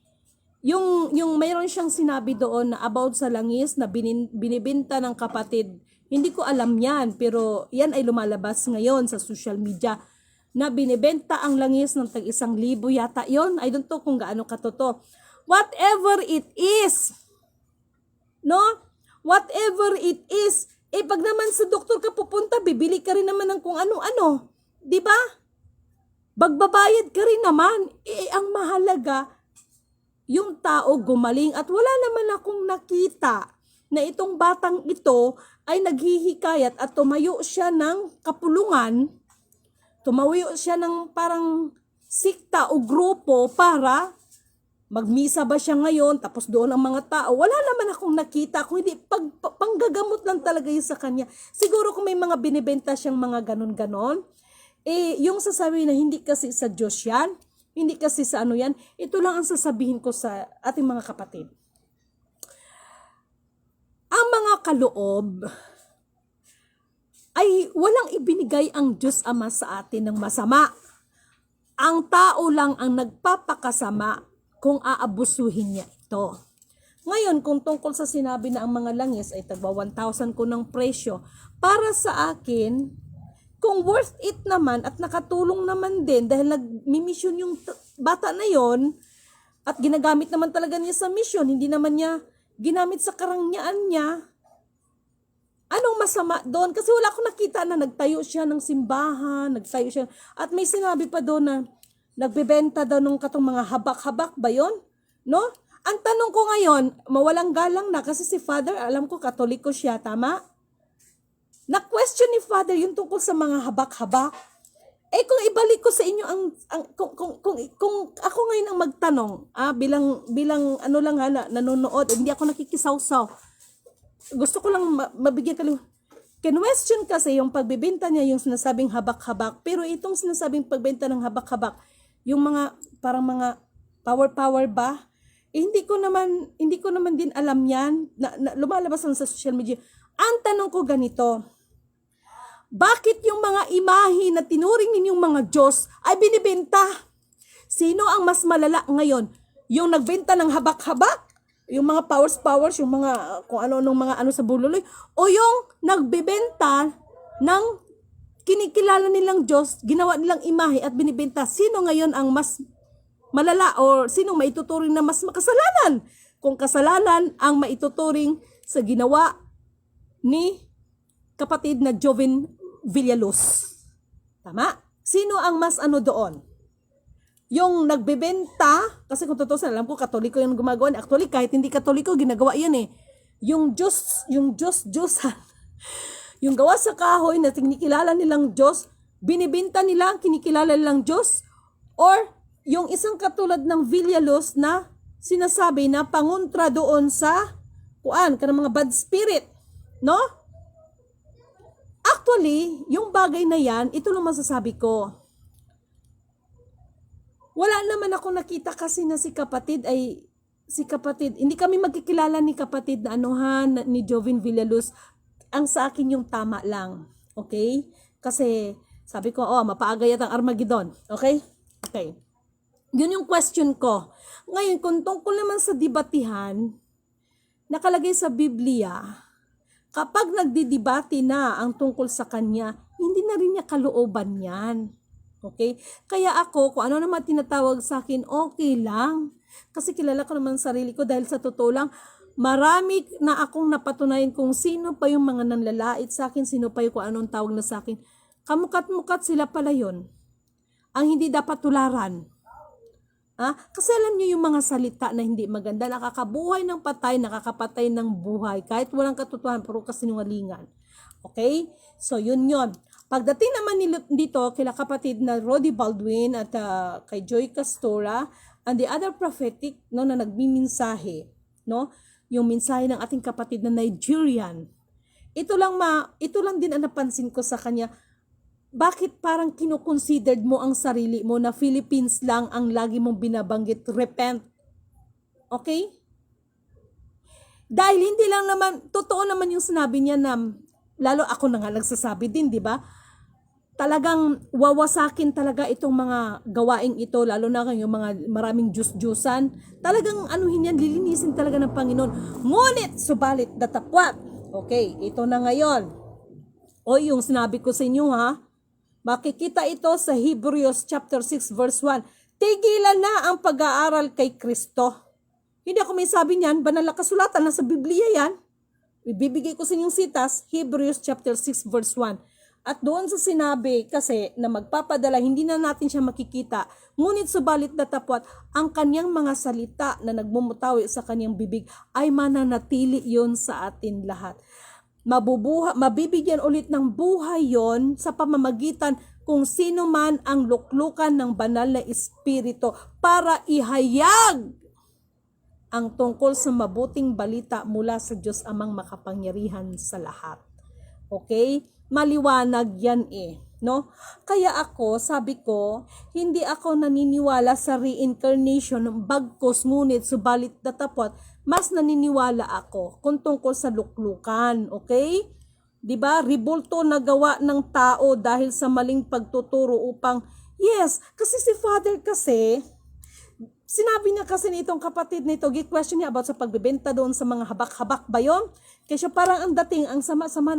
Yung mayroon siyang sinabi doon na about sa langis na binibenta ng kapatid. Hindi ko alam yan, pero yan ay lumalabas ngayon sa social media na binibenta ang langis ng tag-1,000 yata yon. I don't know kung gaano katoto. Whatever it is, no? Whatever it is, pag naman sa doktor ka pupunta, bibili ka rin naman ng kung ano-ano. Di ba? Bagbabayad ka rin naman. Ang mahalaga, yung tao gumaling at wala naman akong nakita na itong batang ito ay naghihikayat at tumayo siya ng kapulungan, tumayo siya ng parang sikta o grupo para magmisa ba siya ngayon, tapos doon ang mga tao. Wala naman akong nakita, kung hindi, panggagamot lang talaga yun sa kanya. Siguro kung may mga binibenta siyang mga ganon-ganon, yung sasabihin na hindi kasi sa Diyos yan, hindi kasi sa ano yan, ito lang ang sasabihin ko sa ating mga kapatid. Ang mga kaloob ay walang ibinigay ang Diyos Ama sa atin ng masama. Ang tao lang ang nagpapakasama kung aabusuhin niya ito. Ngayon, kung tungkol sa sinabi na ang mga langis ay tagwa 1,000 ko ng presyo, para sa akin, kung worth it naman at nakatulong naman din dahil nagmi-mission yung bata na yon at ginagamit naman talaga niya sa mission, hindi naman niya ginamit sa karangyaan niya, anong masama doon? Kasi wala akong nakita na nagtayo siya ng simbahan, nagtayo siya, at may sinabi pa doon na nagbebenta daw ng katong mga habak-habak ba yon? No? Ang tanong ko ngayon, mawalang galang na kasi si Father, alam ko Katoliko siya, tama? Na-question ni Father yung tungkol sa mga habak-habak. Kung ibalik ko sa inyo kung ako ngayon ang magtanong, bilang ano lang nanonood, hindi ako nakikisawsaw. Gusto ko lang mabigyan kayo. Question kasi yung pagbebenta niya yung sinasabing habak-habak, pero itong sinasabing pagbenta ng habak-habak, yung mga parang mga power ba? Hindi ko naman din alam yan na lumalabas sa social media. Ang tanong ko ganito, bakit yung mga imahe na tinuring ninyong mga Diyos ay binibenta? Sino ang mas malala ngayon? Yung nagbenta ng habak-habak? Yung mga powers, yung mga kung ano-anong mga ano sa bululoy? O yung nagbebenta ng kinikilala nilang Diyos, ginawa nilang imahe at binibenta? Sino ngayon ang mas malala o sino maituturing na mas makasalanan? Kung kasalanan ang maituturing sa ginawa ni kapatid na Joven Villaluz. Tama? Sino ang mas ano doon? Yung nagbebenta, kasi kung totoo alam ko Katoliko yung gumagawa. Actually, kahit hindi Katoliko, ginagawa yan eh. Yung Diyos, yung gawa sa kahoy na kinikilala nilang Diyos, binibenta nila ang kinikilala nilang Diyos, or yung isang katulad ng Villaluz na sinasabi na pangontra doon sa kanang mga bad spirit. No? Actually, yung bagay na yan, ito lang masasabi ko. Wala naman ako nakita kasi na si kapatid, hindi kami magkikilala ni kapatid na ni Joven Villaluz. Ang sa akin yung tama lang. Okay? Kasi, sabi ko, mapaagay at ang Armageddon. Okay? Okay. Yun yung question ko. Ngayon, kung tungkol naman sa debatihan, nakalagay sa Biblia, kapag nagdidebate na ang tungkol sa kanya, hindi na rin niya kalooban yan. Okay? Kaya ako, kung ano naman tinatawag sa akin, okay lang. Kasi kilala ko naman sarili ko dahil sa totoo lang, marami na akong napatunayan kung sino pa yung mga nanlalait sa akin, sino pa yung kung anong tawag na sa akin. Kamukat-mukat sila pala yun. Ang hindi dapat tularan. Kasi alam niyo yung mga salita na hindi maganda, nakakabuhay ng patay, nakakapatay ng buhay, kahit walang katotohanan, pero kasinungalingan. Okay? So, yun. Pagdating naman dito, kila kapatid na Rodi Baldwin at kay Joy Castora, and the other prophetic, na nagmiminsahe, yung mensahe ng ating kapatid na Nigerian, ito lang din ang napansin ko sa kanya. Bakit parang kinoconsidered mo ang sarili mo na Philippines lang ang lagi mong binabanggit? Repent. Okay? Dahil hindi lang naman, totoo naman yung sinabi niya na, lalo ako na nga nagsasabi din, di ba? Talagang wawasakin talaga itong mga gawaing ito, lalo na yung mga maraming Diyos-Diyosan. Talagang anuhin yan, lilinisin talaga ng Panginoon. Ngunit, subalit datapwat. Okay, ito na ngayon. O yung sinabi ko sa inyo ha, makikita ito sa Hebrews chapter 6 verse 1. Tigilan na ang pag-aaral kay Kristo. Hindi ako may sabi niyan, banal na kasulatan, nasa Biblia yan. Ibibigay ko sa inyong sitas, Hebrews chapter 6 verse 1. At doon sa sinabi kasi na magpapadala, hindi na natin siya makikita. Ngunit subalit datapwat, ang kanyang mga salita na nagmumutawi sa kanyang bibig ay mananatili yon sa atin lahat. Mabibigyan ulit ng buhay yon sa pamamagitan kung sino man ang luklukan ng banal na espiritu para ihayag ang tungkol sa mabuting balita mula sa Diyos amang makapangyarihan sa lahat. Okay? Maliwanag yan no? Kaya ako, sabi ko, hindi ako naniniwala sa reincarnation bagkos ngunit subalit datapwat, mas naniniwala ako kung tungkol sa luklukan, okay? 'Di ba? Ribulto na gawa ng tao dahil sa maling pagtuturo upang yes, kasi si Father kasi sinabi niya kasi nitong kapatid nito, gi-question niya about sa pagbebenta doon sa mga habak-habak ba yun? Kaya parang ang dating, ang sama-sama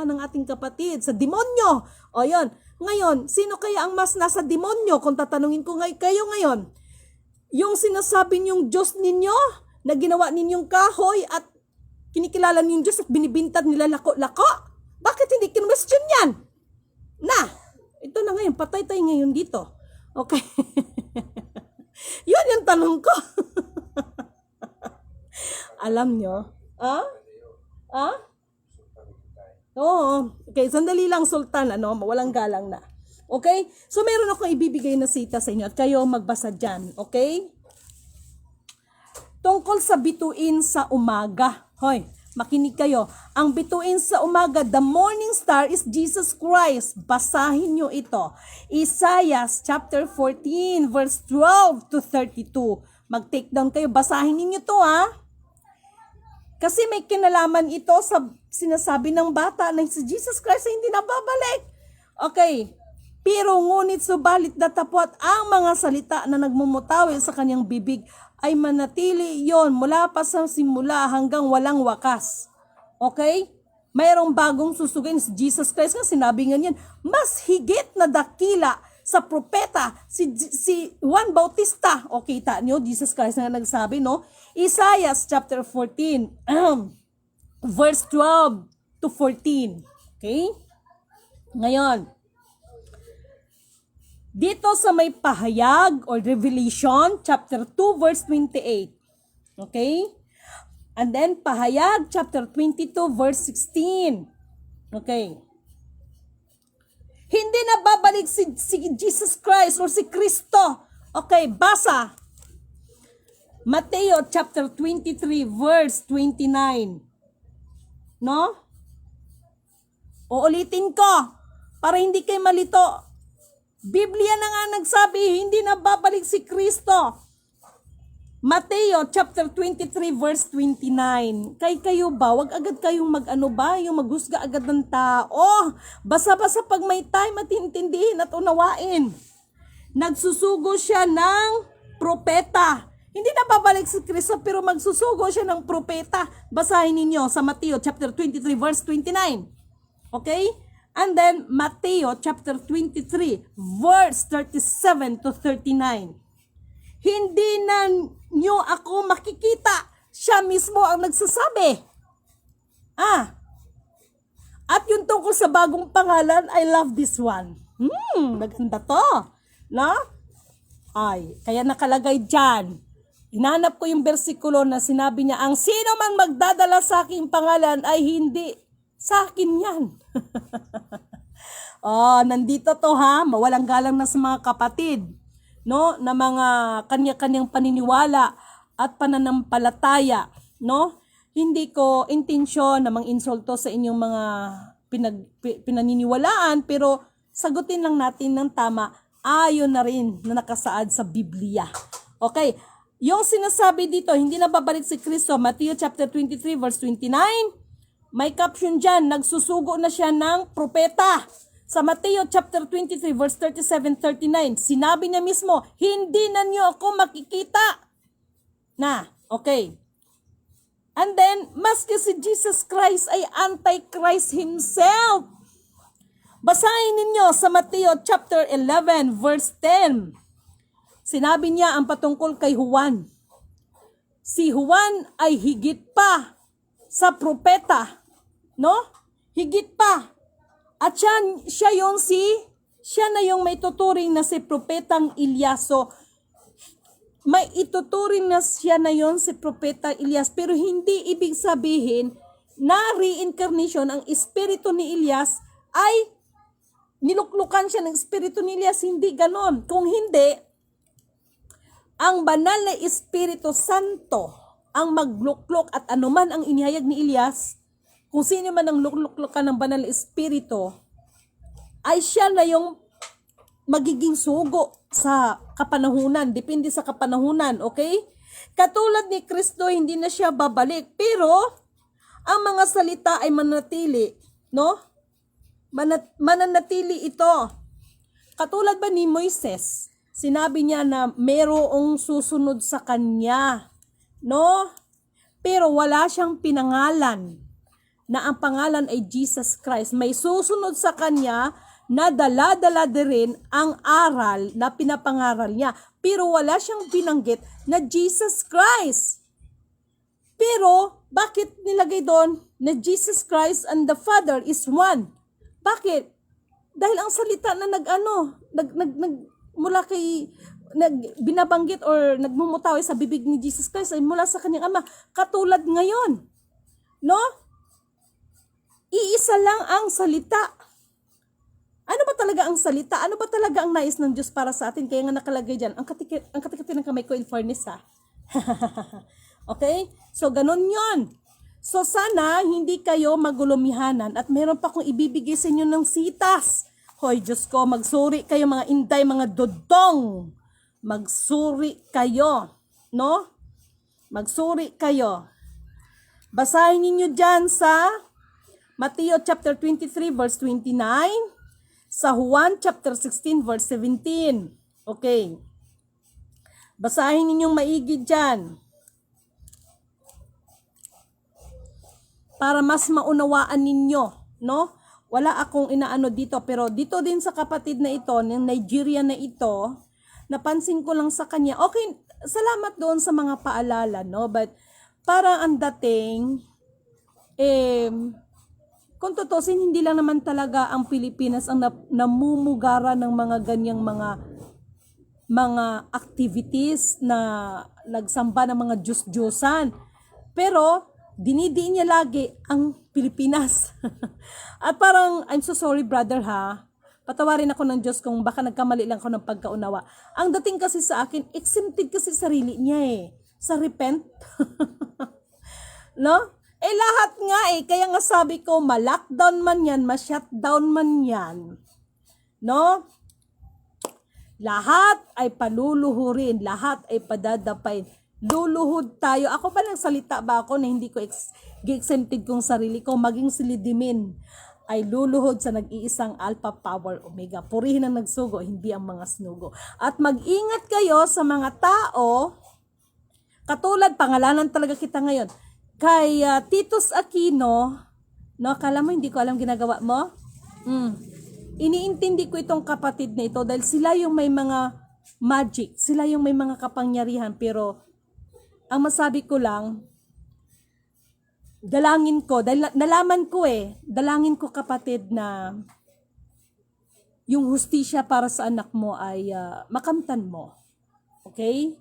ng ating kapatid sa demonyo. O yun. Ngayon, sino kaya ang mas nasa demonyo? Kung tatanungin ko kayo ngayon, yung sinasabi niyong Diyos ninyo, na ginawa ninyong kahoy at kinikilala niyong Diyos at binibintad nila lako-lako? Bakit hindi kinwestiyon yan? Ito na ngayon, patay tayo ngayon dito. Okay. Yun yung tanong ko. Alam nyo? Oo. Okay, sandali lang Sultan, walang galang na. Okay? So meron akong ibibigay na sita sa inyo at kayo magbasa dyan. Okay? Tungkol sa bituin sa umaga. Hoy, makinig kayo. Ang bituin sa umaga, the morning star is Jesus Christ. Basahin nyo ito. Isaiah chapter 14 verse 12 to 32. Mag-take down kayo. Basahin niyo to Kasi may kinalaman ito sa sinasabi ng bata na si Jesus Christ ay hindi nababalik. Okay. Pero ngunit subalit datapwat ang mga salita na nagmumutawi sa kanyang bibig ay manatili yon mula pa sa simula hanggang walang wakas. Okay? Mayroong bagong susugin si Jesus Christ nga sinabi nga niyan, mas higit na dakila sa propeta si Juan Bautista. O kita niyo, Jesus Christ nga nagsabi, no? Isaiah chapter 14, verse 12 to 14. Okay? Ngayon, dito sa may pahayag or Revelation chapter 2 verse 28. Okay? And then pahayag chapter 22 verse 16. Okay. Hindi na babalik si Jesus Christ or si Kristo. Okay, basa. Mateo chapter 23 verse 29. No? Uulitin ko para hindi kayo malito. Biblia na nga nagsabi, hindi na babalik si Kristo. Mateo chapter 23 verse 29. Kayo ba, wag agad kayong yung maghusga agad ng tao. Basa-basa pag may time at intindihin at unawain. Nagsusugo siya ng propeta. Hindi na babalik si Kristo pero magsusugo siya ng propeta. Basahin ninyo sa Mateo chapter 23 verse 29. Okay? And then, Mateo chapter 23, verse 37 to 39. Hindi na nyo ako makikita. Siya mismo ang nagsasabi. At yung tungkol sa bagong pangalan, I love this one. Maganda to. No? Ay, kaya nakalagay dyan. Hinanap ko yung bersikulo na sinabi niya, ang sino man magdadala sa aking pangalan ay hindi sa akin yan. Nandito to mawalang galang na sa mga kapatid, no, na mga kanya-kanyang paniniwala at pananampalataya, no? hindi ko intensyon na mang-insulto sa inyong mga pinaniniwalaan, pero sagutin lang natin ng tama ayon na rin na nakasaad sa Biblia. Okay, yung sinasabi dito, hindi na babalik si Kristo, Matthew chapter 23 verse 29, may caption dyan, nagsusugo na siya ng propeta. Sa Mateo chapter 23 verse 37-39, sinabi niya mismo, hindi na niyo ako makikita. Na, okay. And then, maski si Jesus Christ ay Antichrist himself. Basahin ninyo sa Mateo chapter 11 verse 10. Sinabi niya ang patungkol kay Juan. Si Juan ay higit pa sa propeta, no? Higit pa. At siya na yung may tuturing na si propetang Elias. So, may ituturing na siya na yon si propeta Elias, pero hindi ibig sabihin na reincarnation ang espiritu ni Elias ay niluklukan siya ng espiritu ni Elias. Hindi ganon. Kung hindi, ang banal na Espiritu Santo ang magluklok at anuman ang inihayag ni Elias, kung sino man ang lukluklukan ng banal na Espiritu, ay siya na yung magiging sugo sa kapanahunan, depende sa kapanahunan, okay? Katulad ni Kristo, hindi na siya babalik, pero ang mga salita ay mananatili, no? Mananatili ito. Katulad ba ni Moises, sinabi niya na mayroong susunod sa kanya, no? Pero wala siyang pinangalan na ang pangalan ay Jesus Christ. May susunod sa kanya na dala-dala din ang aral na pinapangaral niya. Pero wala siyang binanggit na Jesus Christ. Pero, bakit nilagay doon na Jesus Christ and the Father is one? Bakit? Dahil ang salita na mula kay binabanggit or nagmumutawi sa bibig ni Jesus Christ ay mula sa kanyang Ama. Katulad ngayon. No? Iisa lang ang salita. Ano ba talaga ang salita? Ano ba talaga ang nais ng Diyos para sa atin? Kaya nga nakalagay dyan, ang katikati ng kamay ko in fairness, ha? Okay? So, ganun yon. So, sana hindi kayo magulumihanan at meron pa akong ibibigay sa inyo ng sitas. Hoy, Diyos ko, magsuri kayo mga inday, mga dodong. Magsuri kayo. No? Magsuri kayo. Basahin ninyo dyan sa Mateo chapter 23 verse 29. Sa Juan chapter 16 verse 17. Okay. Basahin ninyong maigi dyan. Para mas maunawaan ninyo, no? Wala akong inaano dito, pero dito din sa kapatid na ito, ng Nigeria na ito, napansin ko lang sa kanya. Okay, salamat doon sa mga paalala, no? But para ang dating kung tutusin, hindi lang naman talaga ang Pilipinas ang namumugara ng mga ganyang mga activities na nagsamba ng mga Diyos-Diyosan. Pero, dinidiin niya lagi ang Pilipinas. At parang, I'm so sorry brother ha, patawarin ako ng Diyos kung baka nagkamali lang ako ng pagkaunawa. Ang dating kasi sa akin, exempted kasi sarili niya sa repent. No? Lahat nga kaya nga sabi ko, ma-lockdown man yan, ma-shutdown man yan, no? Lahat ay paluluhurin, lahat ay padadapain. Luluhod tayo. Ako ba lang salita ba ako na hindi ko exempted kong sarili ko, maging silidimin ay luluhod sa nag-iisang Alpha Power Omega. Purihin ang nagsugo, hindi ang mga snugo. At mag-ingat kayo sa mga tao, katulad, pangalanan talaga kita ngayon, kay Titus Aquino, no, akala mo hindi ko alam ginagawa mo? Iniintindi ko itong kapatid na ito dahil sila yung may mga magic, sila yung may mga kapangyarihan, pero ang masabi ko lang, dalangin ko, dahil nalaman ko dalangin ko kapatid na yung hustisya para sa anak mo ay makamtan mo. Okay?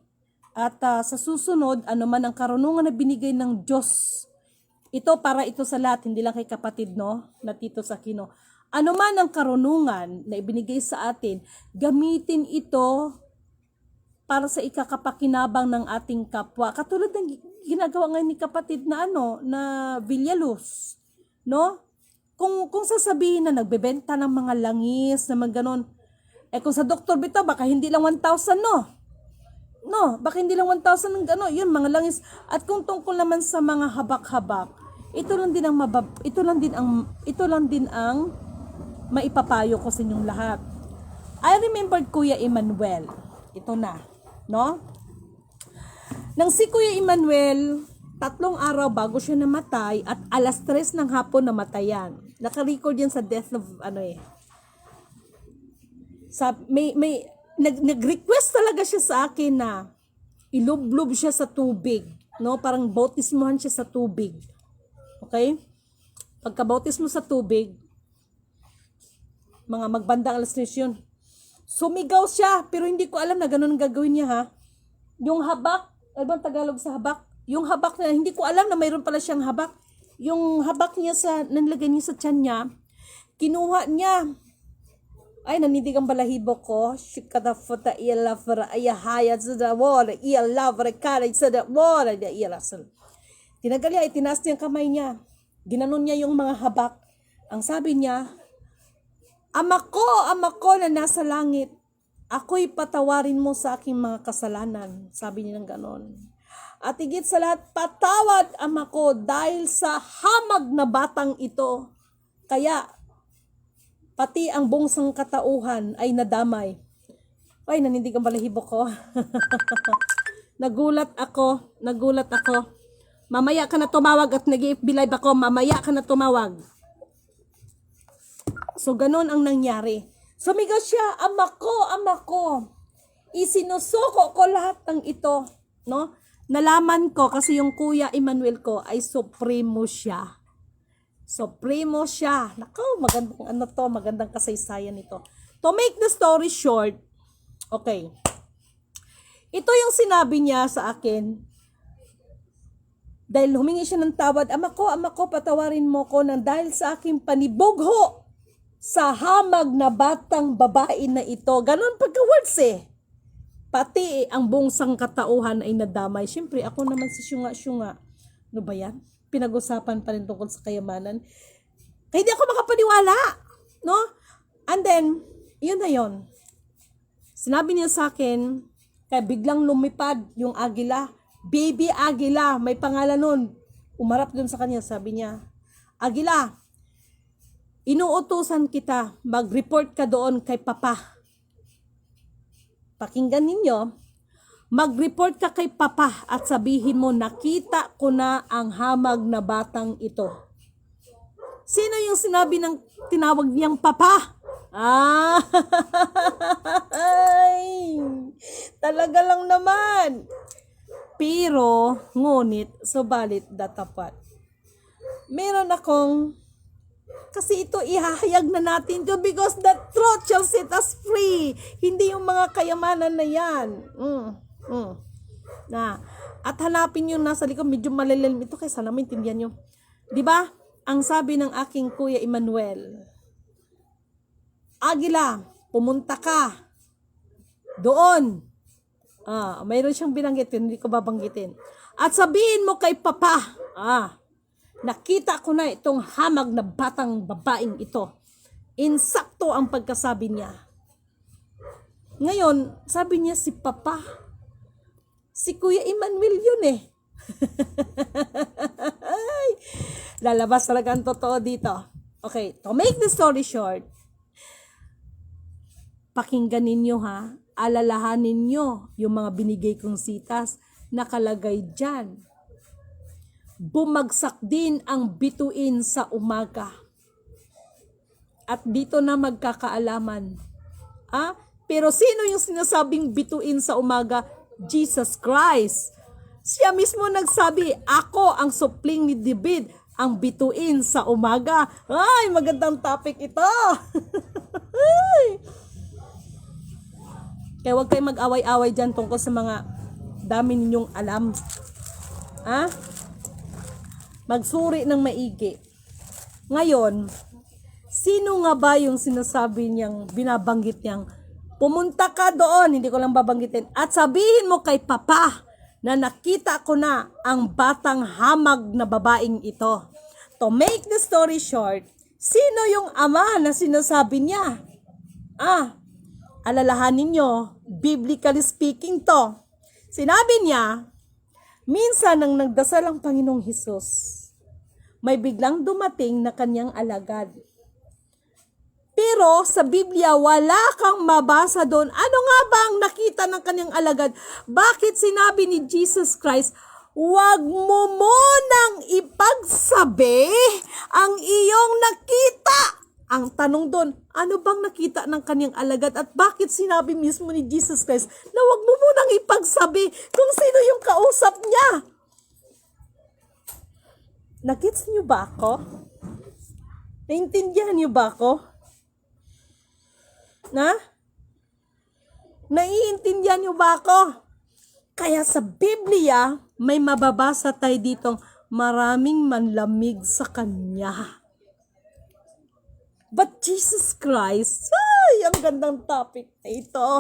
At sa susunod, ano man ang karunungan na binigay ng Diyos, ito para ito sa lahat, hindi lang kay kapatid, no, na Tito Aquino. Ano man ang karunungan na ibinigay sa atin, gamitin ito para sa ikakapakinabang ng ating kapwa. Katulad ng ginagawa ngayon ni kapatid na na Villaluz, no? Kung sasabihin na nagbebenta ng mga langis, na mga ganon, kung sa Dr. Bito, baka hindi lang 1,000, no? No, baka hindi lang 1,000 ng gano'n, yun, mga langis. At kung tungkol naman sa mga habak-habak, ito lang din ang maipapayo ko sa inyong lahat. I remembered Kuya Emmanuel. Ito na, no? Nang si Kuya Emmanuel, 3 araw bago siya namatay at alas 3 ng hapon namatayan. Naka-record yan sa Death of, nag-request talaga siya sa akin na ilublob siya sa tubig, no? Parang bautismuhan siya sa tubig. Okay? Pagka-bautismo sa tubig, mga magbandang alas 3 yun. Sumigaw siya, pero hindi ko alam na ganun gagawin niya, ha? Yung habak, ano bang Tagalog sa habak? Yung habak na, hindi ko alam na mayroon pala siyang habak. Yung habak niya nanlagay niya sa tiyan niya, kinuha niya. Ay, nanindig ang balahibo ko. Shikadafuta ialafara ayahaya sa dawara. Ialafara karay sa dawara. Tinagal niya, itinaas niya ang kamay niya. Ginanon niya yung mga habak. Ang sabi niya, Ama ko na nasa langit, ako'y patawarin mo sa aking mga kasalanan. Sabi niya ng ganon. At higit sa lahat, patawad, Ama ko, dahil sa hamag na batang ito. Kaya, pati ang buong sangkatauhan ay nadamay. Ay, nanindig ang balahibo ko. Nagulat ako. Mamaya ka na tumawag at nag-FB live ako. Mamaya ka na tumawag. So, ganun ang nangyari. Sumigaw siya, Ama ko. Isinusuko ko lahat ng ito. No? Nalaman ko kasi yung Kuya Emmanuel ko ay supremo siya. Nako, magandang kasaysayan ito. To make the story short, okay. Ito yung sinabi niya sa akin. Dahil humingi siya ng tawad, Ama ko, patawarin mo ko nang dahil sa aking panibugho sa hamag na batang babae na ito. Ganon pagka-words Pati ang buong sangkatauhan ay nadamay. Siyempre, ako naman si syunga-syunga. Ano ba yan? Pinag-usapan pa rin tungkol sa kayamanan. Kaya hindi ako makapaniwala. No? And then, yun na yun. Sinabi niya sa akin, kaya biglang lumipad yung agila. Baby agila, may pangalan nun. Umarap dun sa kanya, sabi niya, Agila, inuutusan kita, mag-report ka doon kay Papa. Pakinggan ninyo, mag-report ka kay Papa at sabihin mo, nakita ko na ang hamag na batang ito. Sino yung sinabi ng tinawag niyang Papa? Ay, talaga lang naman. Pero, ngunit, subalit datapat. Meron akong, kasi ito ihahayag na natin to because the truth shall set us free. Hindi yung mga kayamanan na yan. At hanapin yung nasa likod, medyo malilim ito kaya sana maintindihan nyo. Diba? Ang sabi ng aking Kuya Emmanuel, Agila, pumunta ka doon. Mayroon siyang binanggit, hindi ko babanggitin. At sabihin mo kay Papa, nakita ko na itong hamag na batang babaeng ito. Insakto ang pagkasabi niya. Ngayon, sabi niya si Papa, si Kuya Emmanuel yun Lalabas talaga ang totoo dito. Okay, to make the story short, pakinggan ninyo alalahanin nyo yung mga binigay kong sitas, nakalagay dyan. Bumagsak din ang bituin sa umaga. At dito na magkakaalaman. Pero sino yung sinasabing bituin sa umaga? Jesus Christ. Siya mismo nagsabi, ako ang supling ni David, ang bituin sa umaga. Ay, magandang topic ito. Kaya huwag kayong mag-away-away dyan tungkol sa mga dami ninyong alam. Magsuri ng maigi. Ngayon, sino nga ba yung sinasabi niyang, binabanggit niyang Pumunta ka doon, hindi ko lang babanggitin, at sabihin mo kay Papa na nakita ko na ang batang hamag na babaeng ito. To make the story short, sino yung ama na sinasabi niya? Alalahanin nyo, biblically speaking to. Sinabi niya, minsan nang nagdasal ang Panginoong Hesus, may biglang dumating na kanyang alagad. Pero sa Biblia, wala kang mabasa doon. Ano nga ba ang nakita ng kanyang alagad? Bakit sinabi ni Jesus Christ, huwag mo munang ipagsabi ang iyong nakita? Ang tanong doon, ano bang nakita ng kanyang alagad at bakit sinabi mismo ni Jesus Christ na huwag mo munang ipagsabi kung sino yung kausap niya? Nagets niyo ba ako? Naintindihan niyo ba ako? Naiintindihan niyo ba ako? Kaya sa Biblia, may mababasa tayo ditong maraming manlamig sa Kanya. But Jesus Christ, ay, ang gandang topic na ito.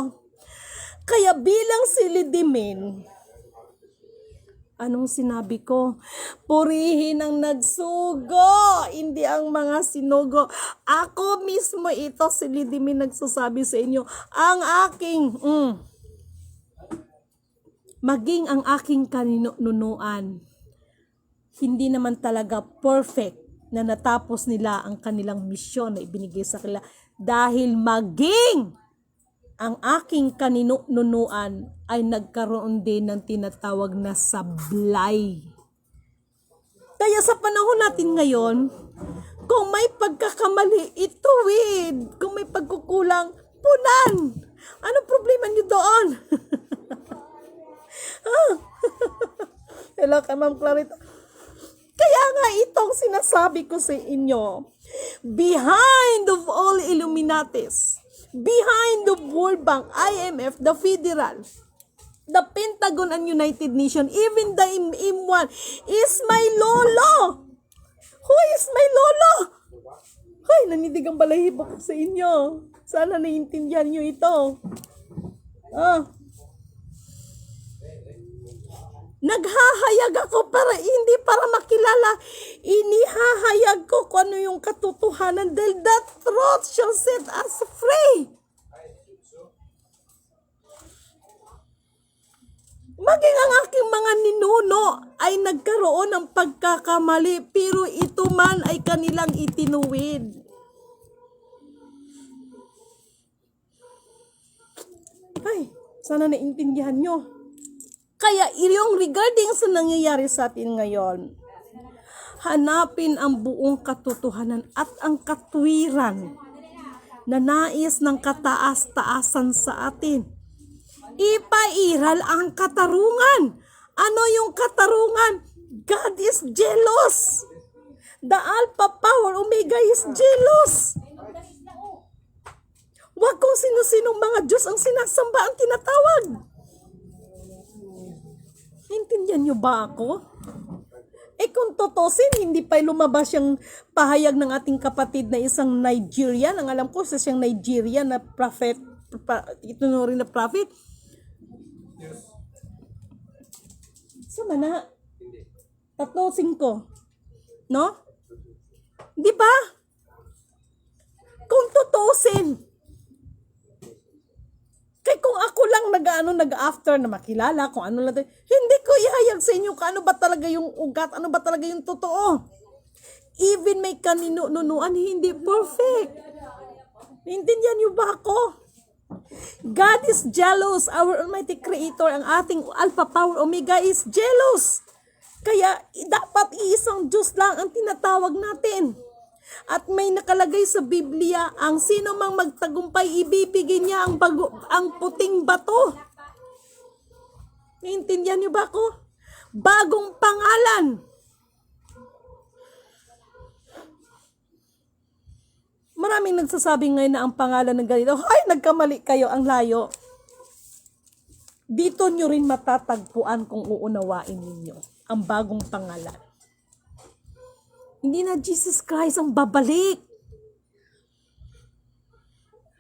Kaya bilang si Lidimin, anong sinabi ko? Purihin ang nagsugo, hindi ang mga sinugo. Ako mismo ito, si Lidimin, nagsasabi sa inyo, ang aking, maging ang aking kaninunuan, hindi naman talaga perfect na natapos nila ang kanilang misyon na ibinigay sa kanila dahil maging ang aking kaninunuan ay nagkaroon din ng tinatawag na sablay. Kaya sa panahon natin ngayon, kung may pagkakamali, ituwid. Kung may pagkukulang, punan. Anong problema niyo doon? Hello kay Ma'am Clarita. Kaya nga itong sinasabi ko sa inyo, behind of all Illuminatis, behind the World Bank, IMF, the Federal, the Pentagon and United Nations, even the M1 is my lolo. Who is my lolo? Ay, nanidig ang balahibo ko sa inyo. Sana naiintindihan nyo ito. Naghahayag ako hindi para makilala. Inihahayag ko kung ano yung katotohanan dahil the truth shall set us free. Maging ang aking mga ninuno ay nagkaroon ng pagkakamali pero ito man ay kanilang itinuwid. Ay, sana naintindihan nyo. Kaya yung regarding sa nangyayari sa atin ngayon, hanapin ang buong katotohanan at ang katwiran na nais ng kataas-taasan sa atin. Ipairal ang katarungan. Ano yung katarungan? God is jealous. The Alpha Power Omega is jealous. Huwag kung sino-sinong mga Diyos ang sinasamba ang tinatawag. Intindihan niyo ba ako? Kung totosin, hindi pa lumabas yung pahayag ng ating kapatid na isang Nigerian. Ang alam ko, siyang Nigerian na prophet, itunurin na prophet. Sama na? 3-5. No? Di ba? Kung totosin, kaya kung ako lang nag-after na makilala kung ano lang, hindi ko ihayag sa inyo kung ano ba talaga yung ugat, ano ba talaga yung totoo. Even may kaninunuan, hindi perfect. Naintindihan niyo ba ako? God is jealous. Our Almighty Creator, ang ating Alpha Power Omega is jealous. Kaya dapat iisang Diyos lang ang tinatawag natin. At may nakalagay sa Biblia, ang sino mang magtagumpay, ibibigay niya ang puting bato. Naintindihan niyo ba ako? Bagong pangalan. Maraming nagsasabi ngayon na ang pangalan ng ganito, ay, nagkamali kayo, ang layo. Dito nyo rin matatagpuan kung uunawain ninyo ang bagong pangalan. Hindi na Jesus Christ ang babalik.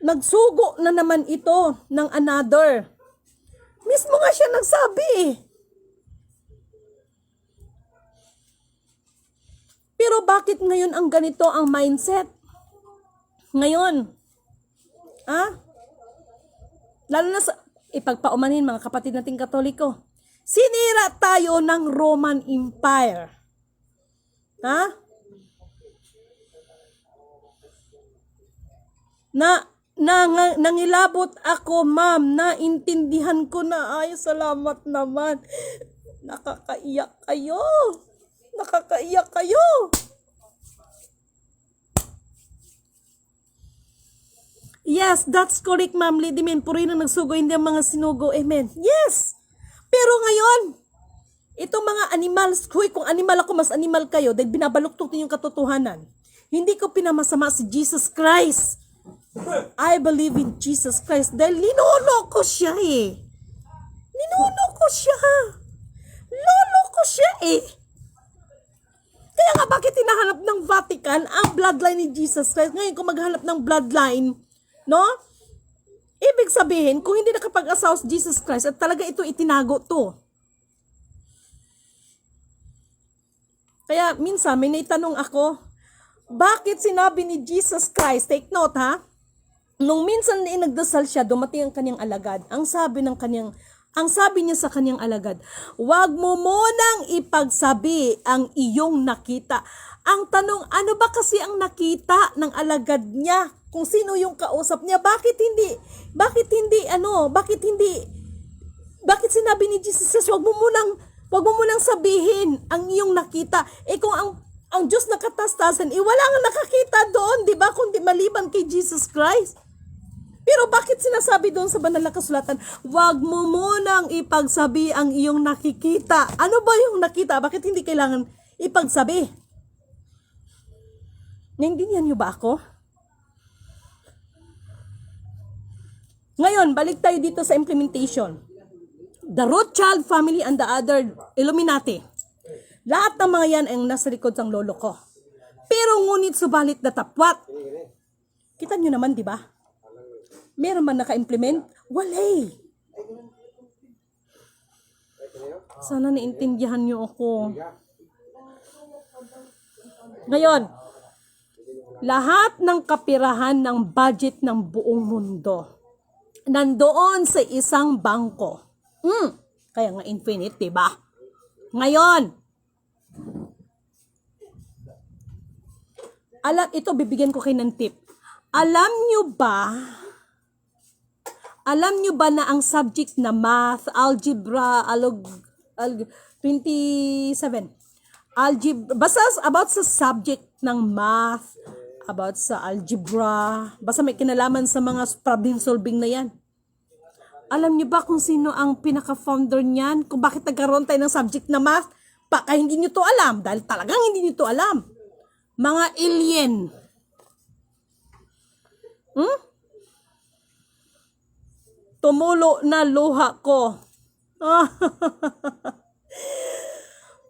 nagsugo na naman ito ng another. Mismo nga siya nagsabi eh. Pero bakit ngayon ang ganito ang mindset? Ngayon, lalo na sa ipagpaumanhin mga kapatid nating Katoliko, sinira tayo ng Roman Empire. Nangilabot ako, ma'am, naintindihan ko na. Ay, salamat naman. Nakakaiyak kayo. Nakakaiyak kayo. Yes, that's correct, ma'am. Lady Min, puri na nagsugo, hindi ang mga sinugo. Amen. Yes. Pero ngayon, itong mga animals, kung animal ako, mas animal kayo, dahil binabaluktok niyo yung katotohanan. Hindi ko pinamasama si Jesus Christ. I believe in Jesus Christ dahil ninuno ko siya eh. Ninuno ko siya. Lolo ko siya eh. Kaya nga bakit hinahanap ng Vatican ang bloodline ni Jesus Christ? Ngayon kung maghanap ng bloodline, no? Ibig sabihin, kung hindi nakapag-asawa si Jesus Christ at talaga ito itinago to. Kaya minsan may naitanong ako, bakit sinabi ni Jesus Christ, take note ha, nung minsan na nagdasal siya, dumating ang kanyang alagad. Ang sabi niya sa kanyang alagad, "Wag mo munang ipagsabi ang iyong nakita." Ang tanong, ano ba kasi ang nakita ng alagad niya? Kung sino yung kausap niya, bakit sinabi ni Jesus, wag mo munang sabihin ang iyong nakita. Eh kung ang Diyos nakatastasan, wala nga nakakita doon, di ba? Kundi maliban kay Jesus Christ. Pero bakit sinasabi doon sa banal na kasulatan, wag mo munang ipagsabi ang iyong nakikita? Ano ba yung nakita? Bakit hindi kailangan ipagsabi? Naintindihan niyo ba ako? Ngayon, balik tayo dito sa implementation. The Rothschild family and the other Illuminati. Lahat ng mga yan ang nasa likod ng lolo ko. Pero ngunit subalit natapwat. Kita nyo naman, di ba? Meron man naka-implement? Walay. Sana naintindihan nyo ako. Ngayon, lahat ng kapirahan ng budget ng buong mundo nandoon sa isang bangko. Kaya nga infinite, diba? Ngayon, bibigyan ko kayo ng tip. Alam nyo ba na ang subject na math, algebra, 27, algebra, basta about sa subject ng math, about sa algebra, basta may kinalaman sa mga problem solving na yan. Alam niyo ba kung sino ang pinaka-founder niyan? Kung bakit nagkaroon tayo ng subject na math? Baka hindi niyo to alam, dahil talagang hindi niyo to alam. Mga alien. Tumulo na luha ko.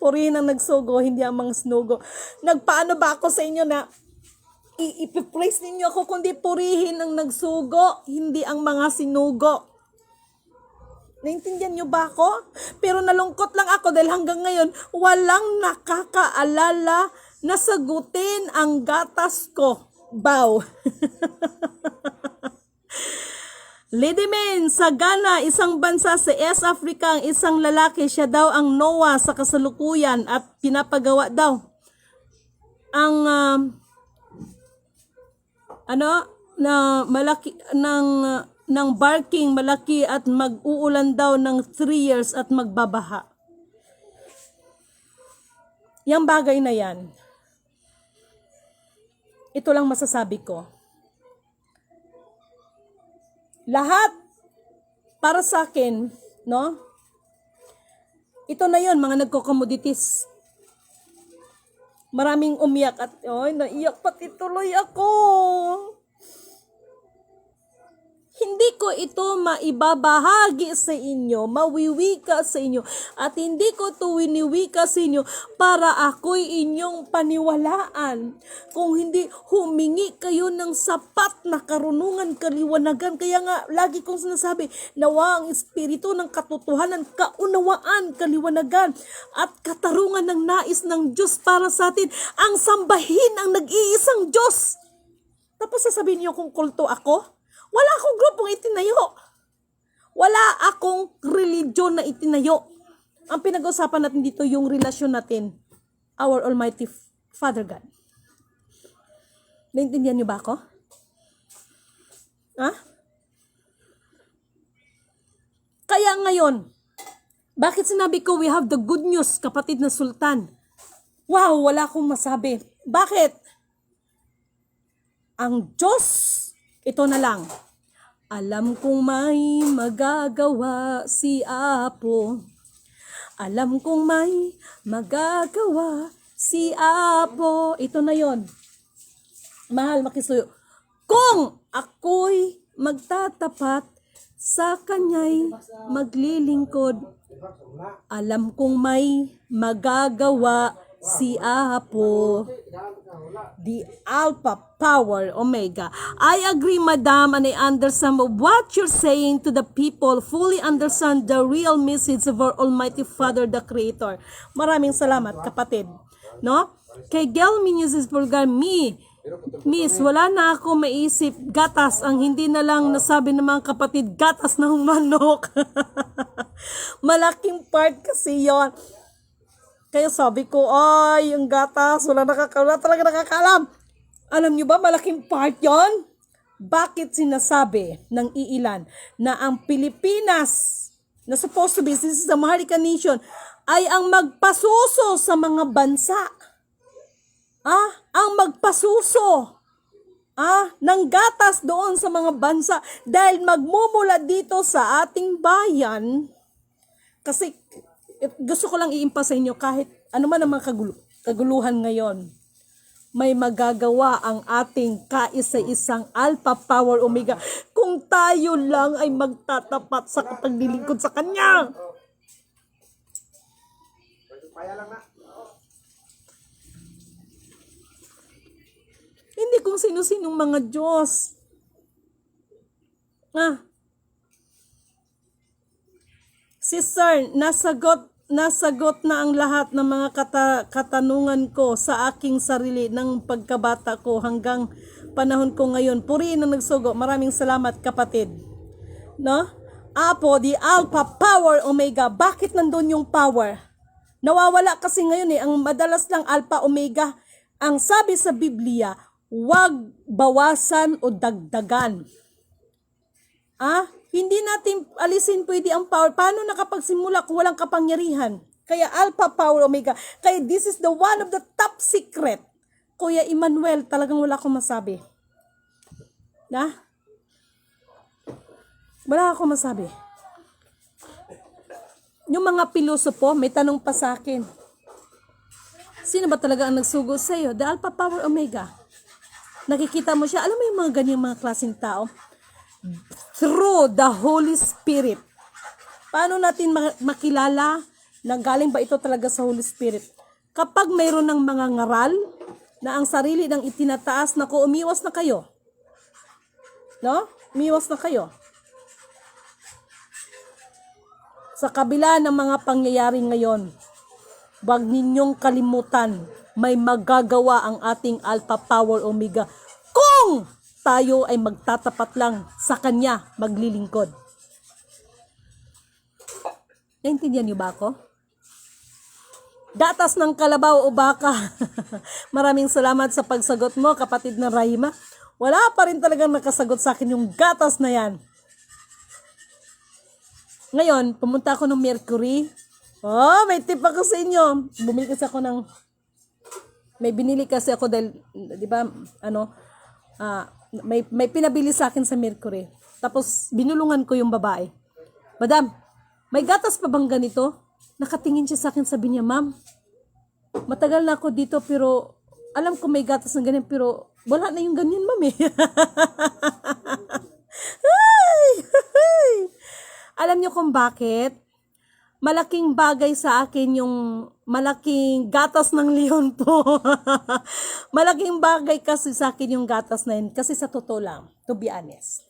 Purihin ang nagsugo, hindi ang mga snugo. Nagpaano ba ako sa inyo na ipipraise ninyo ako, kundi purihin ang nagsugo, hindi ang mga sinugo. Naintindihan nyo ba ako? Pero nalungkot lang ako dahil hanggang ngayon, walang nakakaalala na sagutin ang gatas ko. Bow. Lady Min, sa Ghana, isang bansa sa East Africa, ang isang lalaki, siya daw ang Noah sa kasalukuyan at pinapagawa daw ang malaki ng barking malaki at mag-uulan daw ng 3 years at magbabaha. Yang bagay na yan, ito lang masasabi ko. Lahat para sa akin, no? Ito na yon, mga nagko-commodities. Maraming umiyak at naiyak pati tuloy ako. Hindi ko ito maibabahagi sa inyo, mawiwika sa inyo, at hindi ko ito winiwika sa inyo para ako'y inyong paniwalaan. Kung hindi, humingi kayo ng sapat na karunungan, kaliwanagan. Kaya nga, lagi kong sinasabi, nawa ang espiritu ng katotohanan, kaunawaan, kaliwanagan, at katarungan ng nais ng Diyos para sa atin, ang sambahin ang nag-iisang Diyos. Tapos sasabihin niyo kung kulto ako? Wala akong grupong itinayo. Wala akong religion na itinayo. Ang pinag-usapan natin dito yung relasyon natin, our Almighty Father God. Naintindihan niyo ba ako? Ha? Kaya ngayon, bakit sinabi ko we have the good news, kapatid na Sultan? Wow, wala akong masabi. Bakit? Ang Diyos, ito na lang. Alam kong may magagawa si Apo. Alam kong may magagawa si Apo. Ito na yon. Mahal makisuyo. Kung ako'y magtatapat sa Kanya'y maglilingkod, alam kong may magagawa si Apo. The Alpha, Power, Omega. I agree, Madam, and I understand what you're saying to the people. Fully understand the real message of our Almighty Father, the Creator. Maraming salamat, kapatid. No? Kay Gelmi News Bulgar, Miss, wala na ako maisip. Gatas, ang hindi na lang nasabi ng mga kapatid, gatas ng manok. Malaking part kasi yon. Kaya sabi ko, ay, yung gatas, wala talaga nakakaalam. Alam nyo ba, malaking part yon? Bakit sinasabi ng iilan na ang Pilipinas, na supposed to be, this is the Maharlika Nation, ay ang magpasuso sa mga bansa? Ang magpasuso ng gatas doon sa mga bansa dahil magmumula dito sa ating bayan. Kasi gusto ko lang iimpa sa inyo kahit ano man ang mga kaguluhan ngayon, may magagawa ang ating kaisa-isang Alpha, Power, Omega kung tayo lang ay magtatapat sa paglilingkod sa Kanya. Hindi kung sino-sinong mga Diyos. Sister, nasagot na ang lahat ng mga katanungan ko sa aking sarili ng pagkabata ko hanggang panahon ko ngayon. Purihin ang nagsugo. Maraming salamat, kapatid. No? Apo, the Alpha, Power, Omega. Bakit nandun yung power? Nawawala kasi ngayon ang madalas lang Alpha, Omega. Ang sabi sa Biblia, huwag bawasan o dagdagan. Hindi natin alisin pwede ang power. Paano nakapagsimula kung walang kapangyarihan? Kaya Alpha, Power, Omega. Kaya this is the one of the top secret. Kuya Emmanuel, talagang wala akong masabi. Wala akong masabi. Yung mga pilosopo, may tanong pa sa akin. Sino ba talaga ang nagsugo sa iyo? The Alpha, Power, Omega. Nakikita mo siya. Alam mo yung mga ganyang mga klaseng tao? Through the Holy Spirit. Paano natin makilala na galing ba ito talaga sa Holy Spirit? Kapag mayroon ng mga ngaral na ang sarili ng itinataas, naku, umiwas na kayo. No? Umiwas na kayo. Sa kabila ng mga pangyayari ngayon, huwag ninyong kalimutan, may magagawa ang ating Alpha, Power, Omega kung tayo ay magtatapat lang sa Kanya, maglilingkod. Naintindihan niyo ba ako? Gatas ng kalabaw o baka. Maraming salamat sa pagsagot mo, kapatid na Rahima. Wala pa rin talagang nakasagot sa akin yung gatas na yan. Ngayon, pumunta ako ng Mercury. May tip ako sa inyo. Bumili kasi ako ng... May binili kasi ako dahil, di ba, may pinabili sa akin sa Mercury. Tapos, binulungan ko yung babae. Madam, may gatas pa bang ganito? Nakatingin siya sa akin, sabi niya, Ma'am, matagal na ako dito pero alam ko may gatas na ganyan pero wala na yung ganyan, Ma'am eh. Alam niyo kung bakit? Malaking bagay sa akin yung malaking gatas ng leon po. Malaking bagay kasi sa akin yung gatas na yun. Kasi sa totoo lang, to be honest.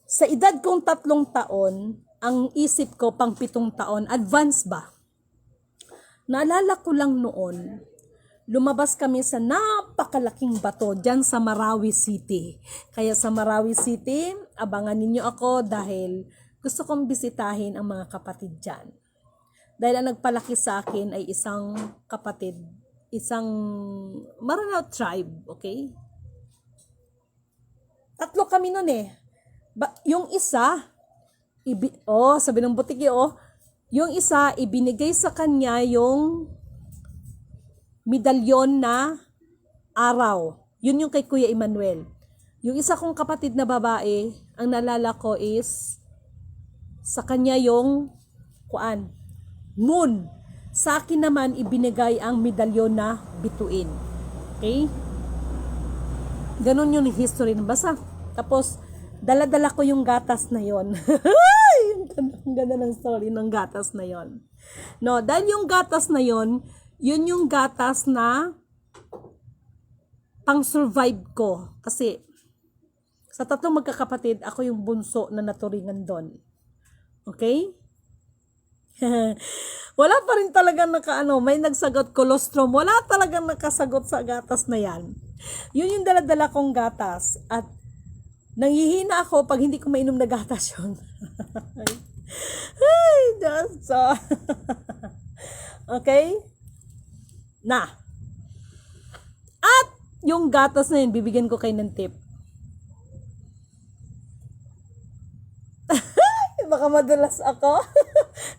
Sa edad kong 3 taon, ang isip ko pang 7 taon, advance ba? Naalala ko lang noon, lumabas kami sa napakalaking bato dyan sa Marawi City. Kaya sa Marawi City, abangan ninyo ako dahil gusto kong bisitahin ang mga kapatid dyan. Dahil ang nagpalaki sa akin ay isang kapatid, isang Maranao tribe, okay? 3 kami nun eh. Yung isa, sabi ng butiki, yung isa, ibinigay sa kanya yung medalyon na araw. Yun yung kay Kuya Emmanuel. Yung isa kong kapatid na babae, ang nalala ko is, sa kanya yung moon. Sa akin naman, ibinigay ang medalyon na bituin. Okay? Ganon yung history ng basa. Tapos, dala-dala ko yung gatas na yon. Ang ganda ng story ng gatas na yon. No, dahil yung gatas na yon, yun yung gatas na pang-survive ko. Kasi, sa 3 magkakapatid, ako yung bunso na naturingan doon. Okay? Wala pa rin talaga may nagsagot colostrum. Wala talagang nakasagot sa gatas na yan. Yun yung dala-dala kong gatas. At nanghihina ako pag hindi ko mainom na gatas yun. Ay, that's so. Okay? Na. At yung gatas na yun, bibigyan ko kayo ng tip. Baka madulas ako.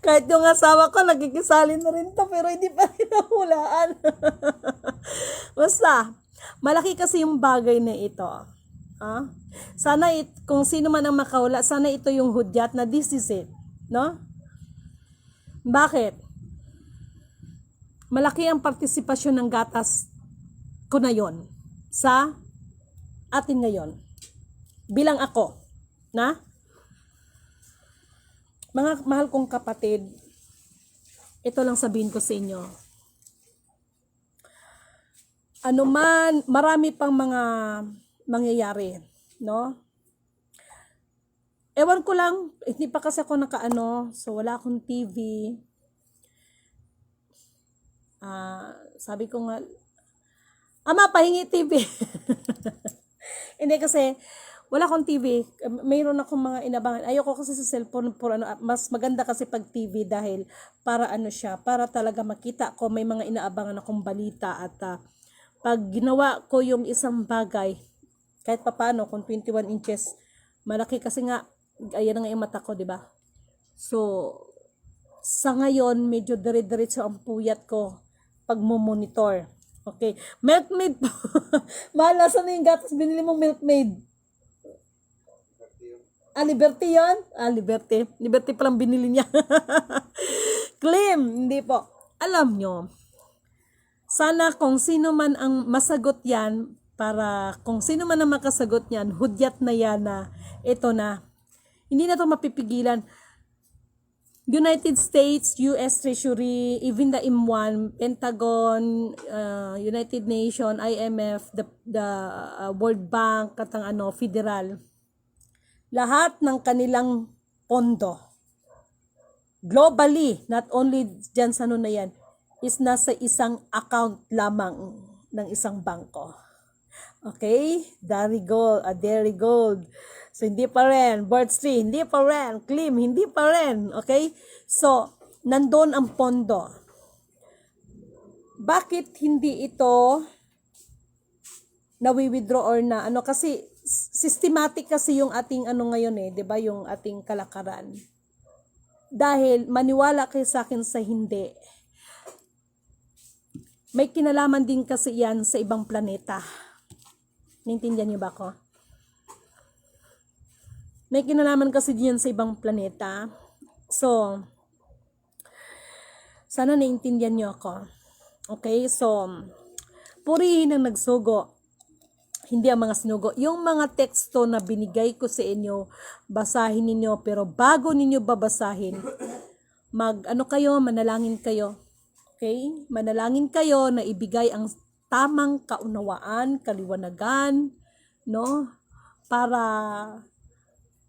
Kahit yung asawa ko, nagkikisali na rin to, pero hindi pa rin nahulaan. Basta, malaki kasi yung bagay na ito. Sana kung sino man ang makahula, sana ito yung hudyat na this is it. No? Bakit? Malaki ang partisipasyon ng gatas ko na yon sa atin ngayon. Bilang ako. Na? Mga mahal kong kapatid, ito lang sabihin ko sa inyo. Ano man, marami pang mga mangyayari, no? Ewan ko lang, hindi pa kasi ako so wala akong TV. Sabi ko nga, Ama, pahingi TV. Hindi kasi, wala akong TV. Mayroon akong mga inabangan. Ayoko kasi sa cellphone mas maganda kasi pag TV dahil para para talaga makita ko may mga inaabangan akong balita at pag ginawa ko yung isang bagay, kahit papaano kung 21 inches, malaki kasi nga, ayan nga yung mata ko, di ba? So, sa ngayon, medyo dire-diretso ang puyat ko pag monitor. Okay. Milkmaid po. Mahal, saan na yung gatas binili mong Milkmaid? Liberty yun? Liberty. Liberty palang binili niya. Claim. Hindi po. Alam nyo, sana kung sino man ang masagot yan, para kung sino man ang makasagot yan, hudyat na yan na ito na. Hindi na to mapipigilan. United States, US Treasury, even the M1, Pentagon, United Nations, IMF, the World Bank, katang federal. Lahat ng kanilang pondo, globally, not only dyan sa na yan, is nasa isang account lamang ng isang bangko. Okay? Dairy Gold. So, hindi pa rin. Bird3, hindi pa rin. Klim, hindi pa rin. Okay? So, nandun ang pondo. Bakit hindi ito nawi-withdraw or na kasi systematic kasi yung ating ngayon 'di ba, yung ating kalakaran. Dahil maniwala kayo sa akin sa hindi. May kinalaman din kasi yan sa ibang planeta. Naintindihan niyo ba ako? May kinalaman kasi diyan sa ibang planeta. So, sana naintindihan niyo ako. Okay? So, purihin ang nagsugo. Hindi ang mga sinugo. Yung mga teksto na binigay ko sa inyo, basahin ninyo. Pero bago ninyo babasahin, manalangin kayo. Okay? Manalangin kayo na ibigay ang tamang kaunawaan, kaliwanagan, no? Para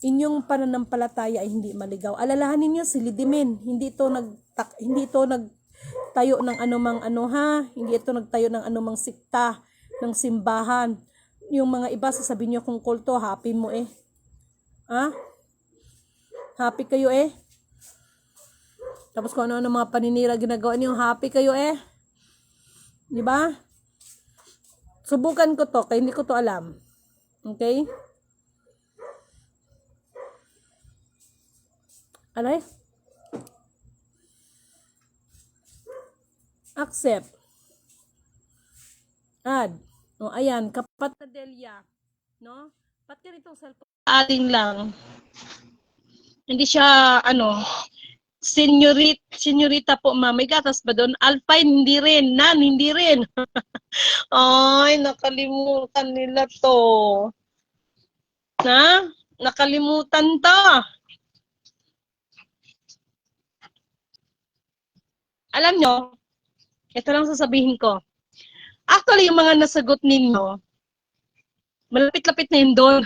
inyong pananampalataya ay hindi maligaw. Alalahanin niyo si Lidimin, hindi ito nagtayo ng anumang hindi ito nagtayo ng anumang sikta ng simbahan. Yung mga iba sasabihin niyo kung kulto, happy mo eh. Ha? Happy kayo eh. Tapos kung ano mga paninira ginagawa niyo, happy kayo eh. Di ba? Subukan ko to, kaya hindi ko to alam. Okay? Alay? Accept. Add. O, ayan, kapatadelya. No? Ba't ganitong cellphone? Adding lang. Hindi siya, senyorita po, ma'am. May gatas ba doon? Alpine, hindi rin. Nan, hindi rin. Ay, nakalimutan nila to. Na? Nakalimutan to. Alam nyo, ito lang sasabihin ko. Actually, yung mga nasagot ninyo, malapit-lapit na yun doon.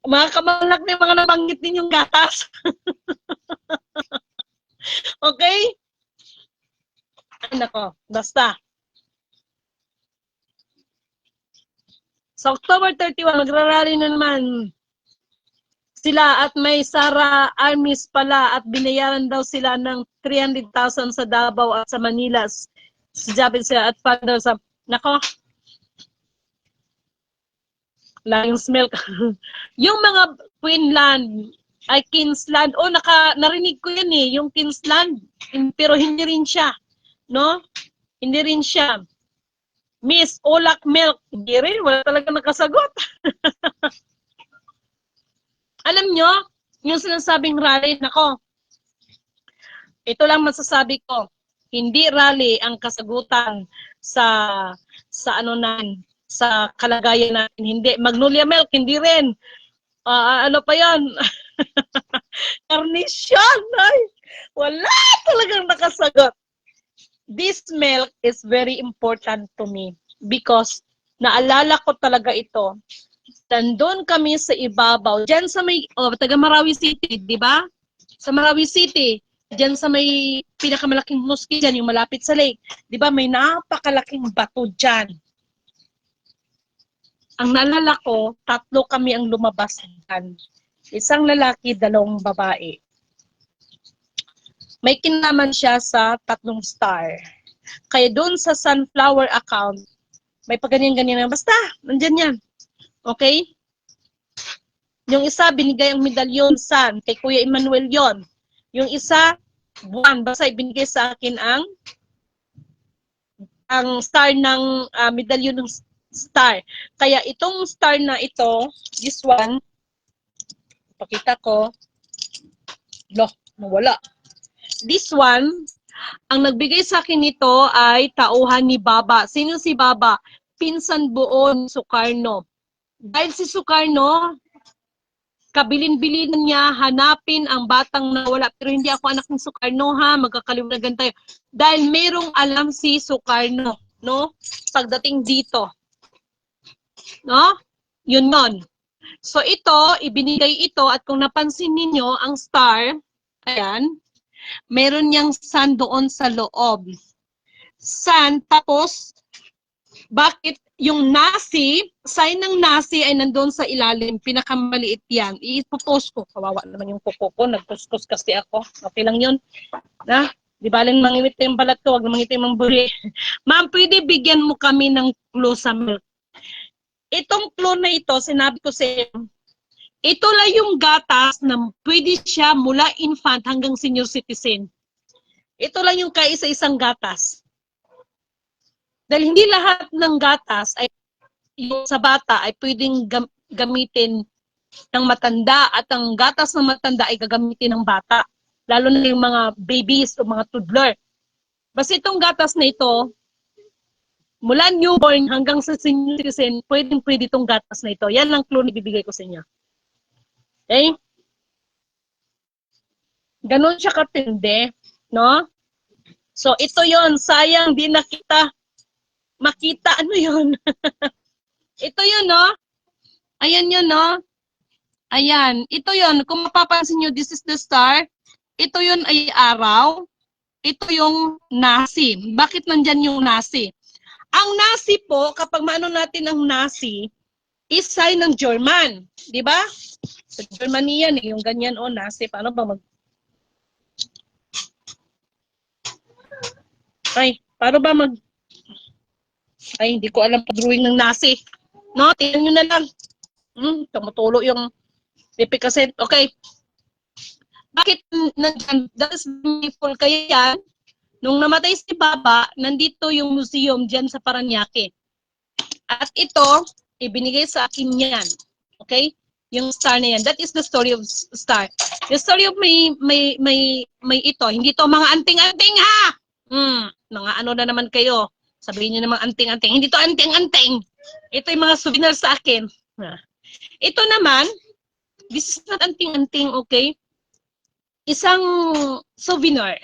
Mga kamalak na yung mga nabanggit ninyong gatas. Okay? Ay, nako, basta. Sa October 31, magrarally na naman sila at may Sara Armis pala at binayaran daw sila ng 300,000 sa Davao at sa Manila. Sabi sila at father sa, nako, laging smell ka. Yung mga Queenland, ay Kingsland, narinig ko yan eh, yung Kingsland, pero hindi rin siya, no? Hindi rin siya. Miss Olak Milk, hindi rin, wala talaga nakasagot. Alam nyo, yung sinasabing rally, nako, ito lang masasabi ko, hindi rally ang kasagutan sa kalagayan natin. Hindi. Magnolia Milk, hindi rin. Ano pa yan? Carnation. Ay, wala talagang nakasagot. This milk is very important to me because naalala ko talaga ito. Nandun kami sa ibabaw. Diyan sa may, taga Marawi City, di ba? Sa Marawi City, diyan sa may pinakamalaking mosque dyan, yung malapit sa lake. Di ba, may napakalaking bato dyan. Ang nalala ko, 3 kami ang lumabas dyan. Isang lalaki, 2 babae. May kinalaman siya sa 3 star. Kaya doon sa sunflower account, may paganyan-ganyan. Basta, nandyan yan. Okay? Yung isa, binigay ang medalyon San. Kay Kuya Emmanuel yon. Yung isa, buwan. Basta ibinigay sa akin ang star ng medalyon ng star. Kaya itong star na ito, this one, pakita ko, nawala. This one, ang nagbigay sa akin nito ay tauhan ni Baba. Sino si Baba? Pinsan buo ni Sukarno. Dahil si Sukarno, kabilin-bilin niya, hanapin ang batang nawala. Pero hindi ako anak ni Sukarno ha, magkakaliwanagan tayo. Dahil merong alam si Sukarno, no? Pagdating dito. No? Yun nun. So ito, ibinigay ito at kung napansin ninyo, ang star, ayan, meron niyang sun doon sa loob. Sun, tapos, bakit yung nasi, sign ng nasi ay nandoon sa ilalim, pinakamaliit yan. Ipopost ko. Kawawa naman yung kuko ko, nagpost kasi ako. Okay lang yun. Na? Di ba lang mangimit yung balat ko, wag na mangimit yung buri. Ma'am, pwede bigyan mo kami ng clue sa milk. Itong clue na ito, sinabi ko sa inyo, ito lang yung gatas na pwede siya mula infant hanggang senior citizen. Ito lang yung kaisa-isang gatas. Dahil hindi lahat ng gatas ay yung sa bata ay pwedeng gamitin ng matanda at ang gatas ng matanda ay gagamitin ng bata. Lalo na yung mga babies o mga toddler. Basta itong gatas na ito, Mula newborn hanggang sa senior citizen, pwede itong gatas na ito. Yan ang clue na ibibigay ko sa inyo. Okay? Ganon siya katindi, no? So, ito yon, sayang di nakita, makita, ano yon? Ito yun, no? Ayan yun, no? Ayan, ito yon. Kung mapapansin nyo, this is the star. Ito yun ay araw. Ito yung nasi. Bakit nandyan yung nasi? Ang nasi po, kapag maano natin ang nasi, is sign ng German. Di ba? Sa Germany yan, yung ganyan, o nasi. Paano ba mag... Ay, paano ba mag... Ay, hindi ko alam pa-drawing ng nasi. No, tingnan nyo na lang. Tumutulo yung pipikasin. Okay. Bakit nandyan? That is meaningful. Kaya yan, nung namatay si Baba, nandito yung museum dyan sa Parañaque. At ito, ibinigay sa akin yan. Okay? Yung star na yan. That is the story of star. The story of may ito. Hindi to mga anting-anting ha! Mga ano na naman kayo. Sabihin nyo naman anting-anting. Hindi to anting-anting. Ito yung mga souvenir sa akin. Ito naman, this is not anting-anting, okay? Isang souvenir,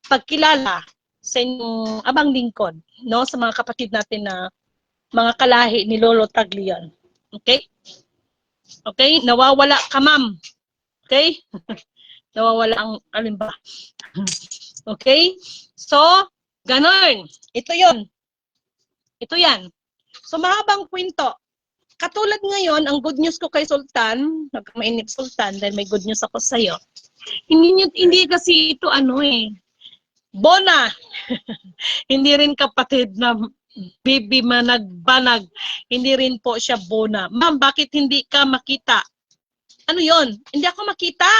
pagkilala sa inyong abang lingkod, no? Sa mga kapatid natin na mga kalahi ni Lolo Taglian. Okay? Okay? Nawawala ka, ma'am. Okay? Nawawala ang alin ba? Okay? So, ganon. Ito yon. Ito yan. So, mahabang kwento. Katulad ngayon, ang good news ko kay Sultan, nagkamainip Sultan, dahil may good news ako sa'yo. Hindi kasi ito Bona. Hindi rin kapatid na Bibi Managbanag. Hindi rin po siya Bona. Ma'am, bakit hindi ka makita? Ano yon? Hindi ako makita.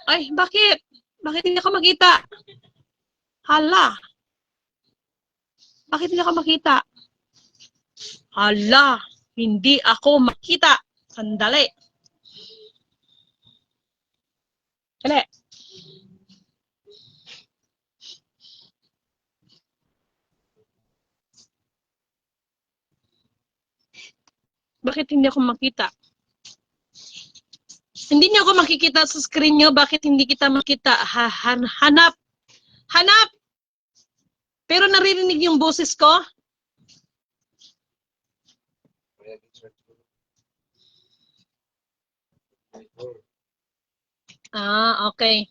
Ay, bakit? Bakit hindi ako makita? Hala. Bakit hindi ako makita? Hala, hindi ako makita. Sandali. Sandali. Bakit hindi ako makita? Hindi niyo ako makikita sa screen niyo. Bakit hindi kita makita? Hanap. Hanap. Pero naririnig yung boses ko? Okay.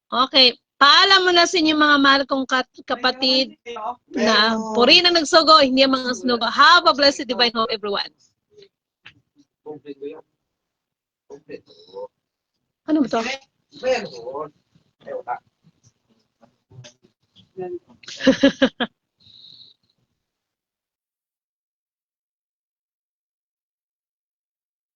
Okay. Paalam mo na sa inyong mga mahal kong kapatid na puri na nagsugo, hindi ang mga sunugo. Have a blessed divine hope, everyone. Ano ba to?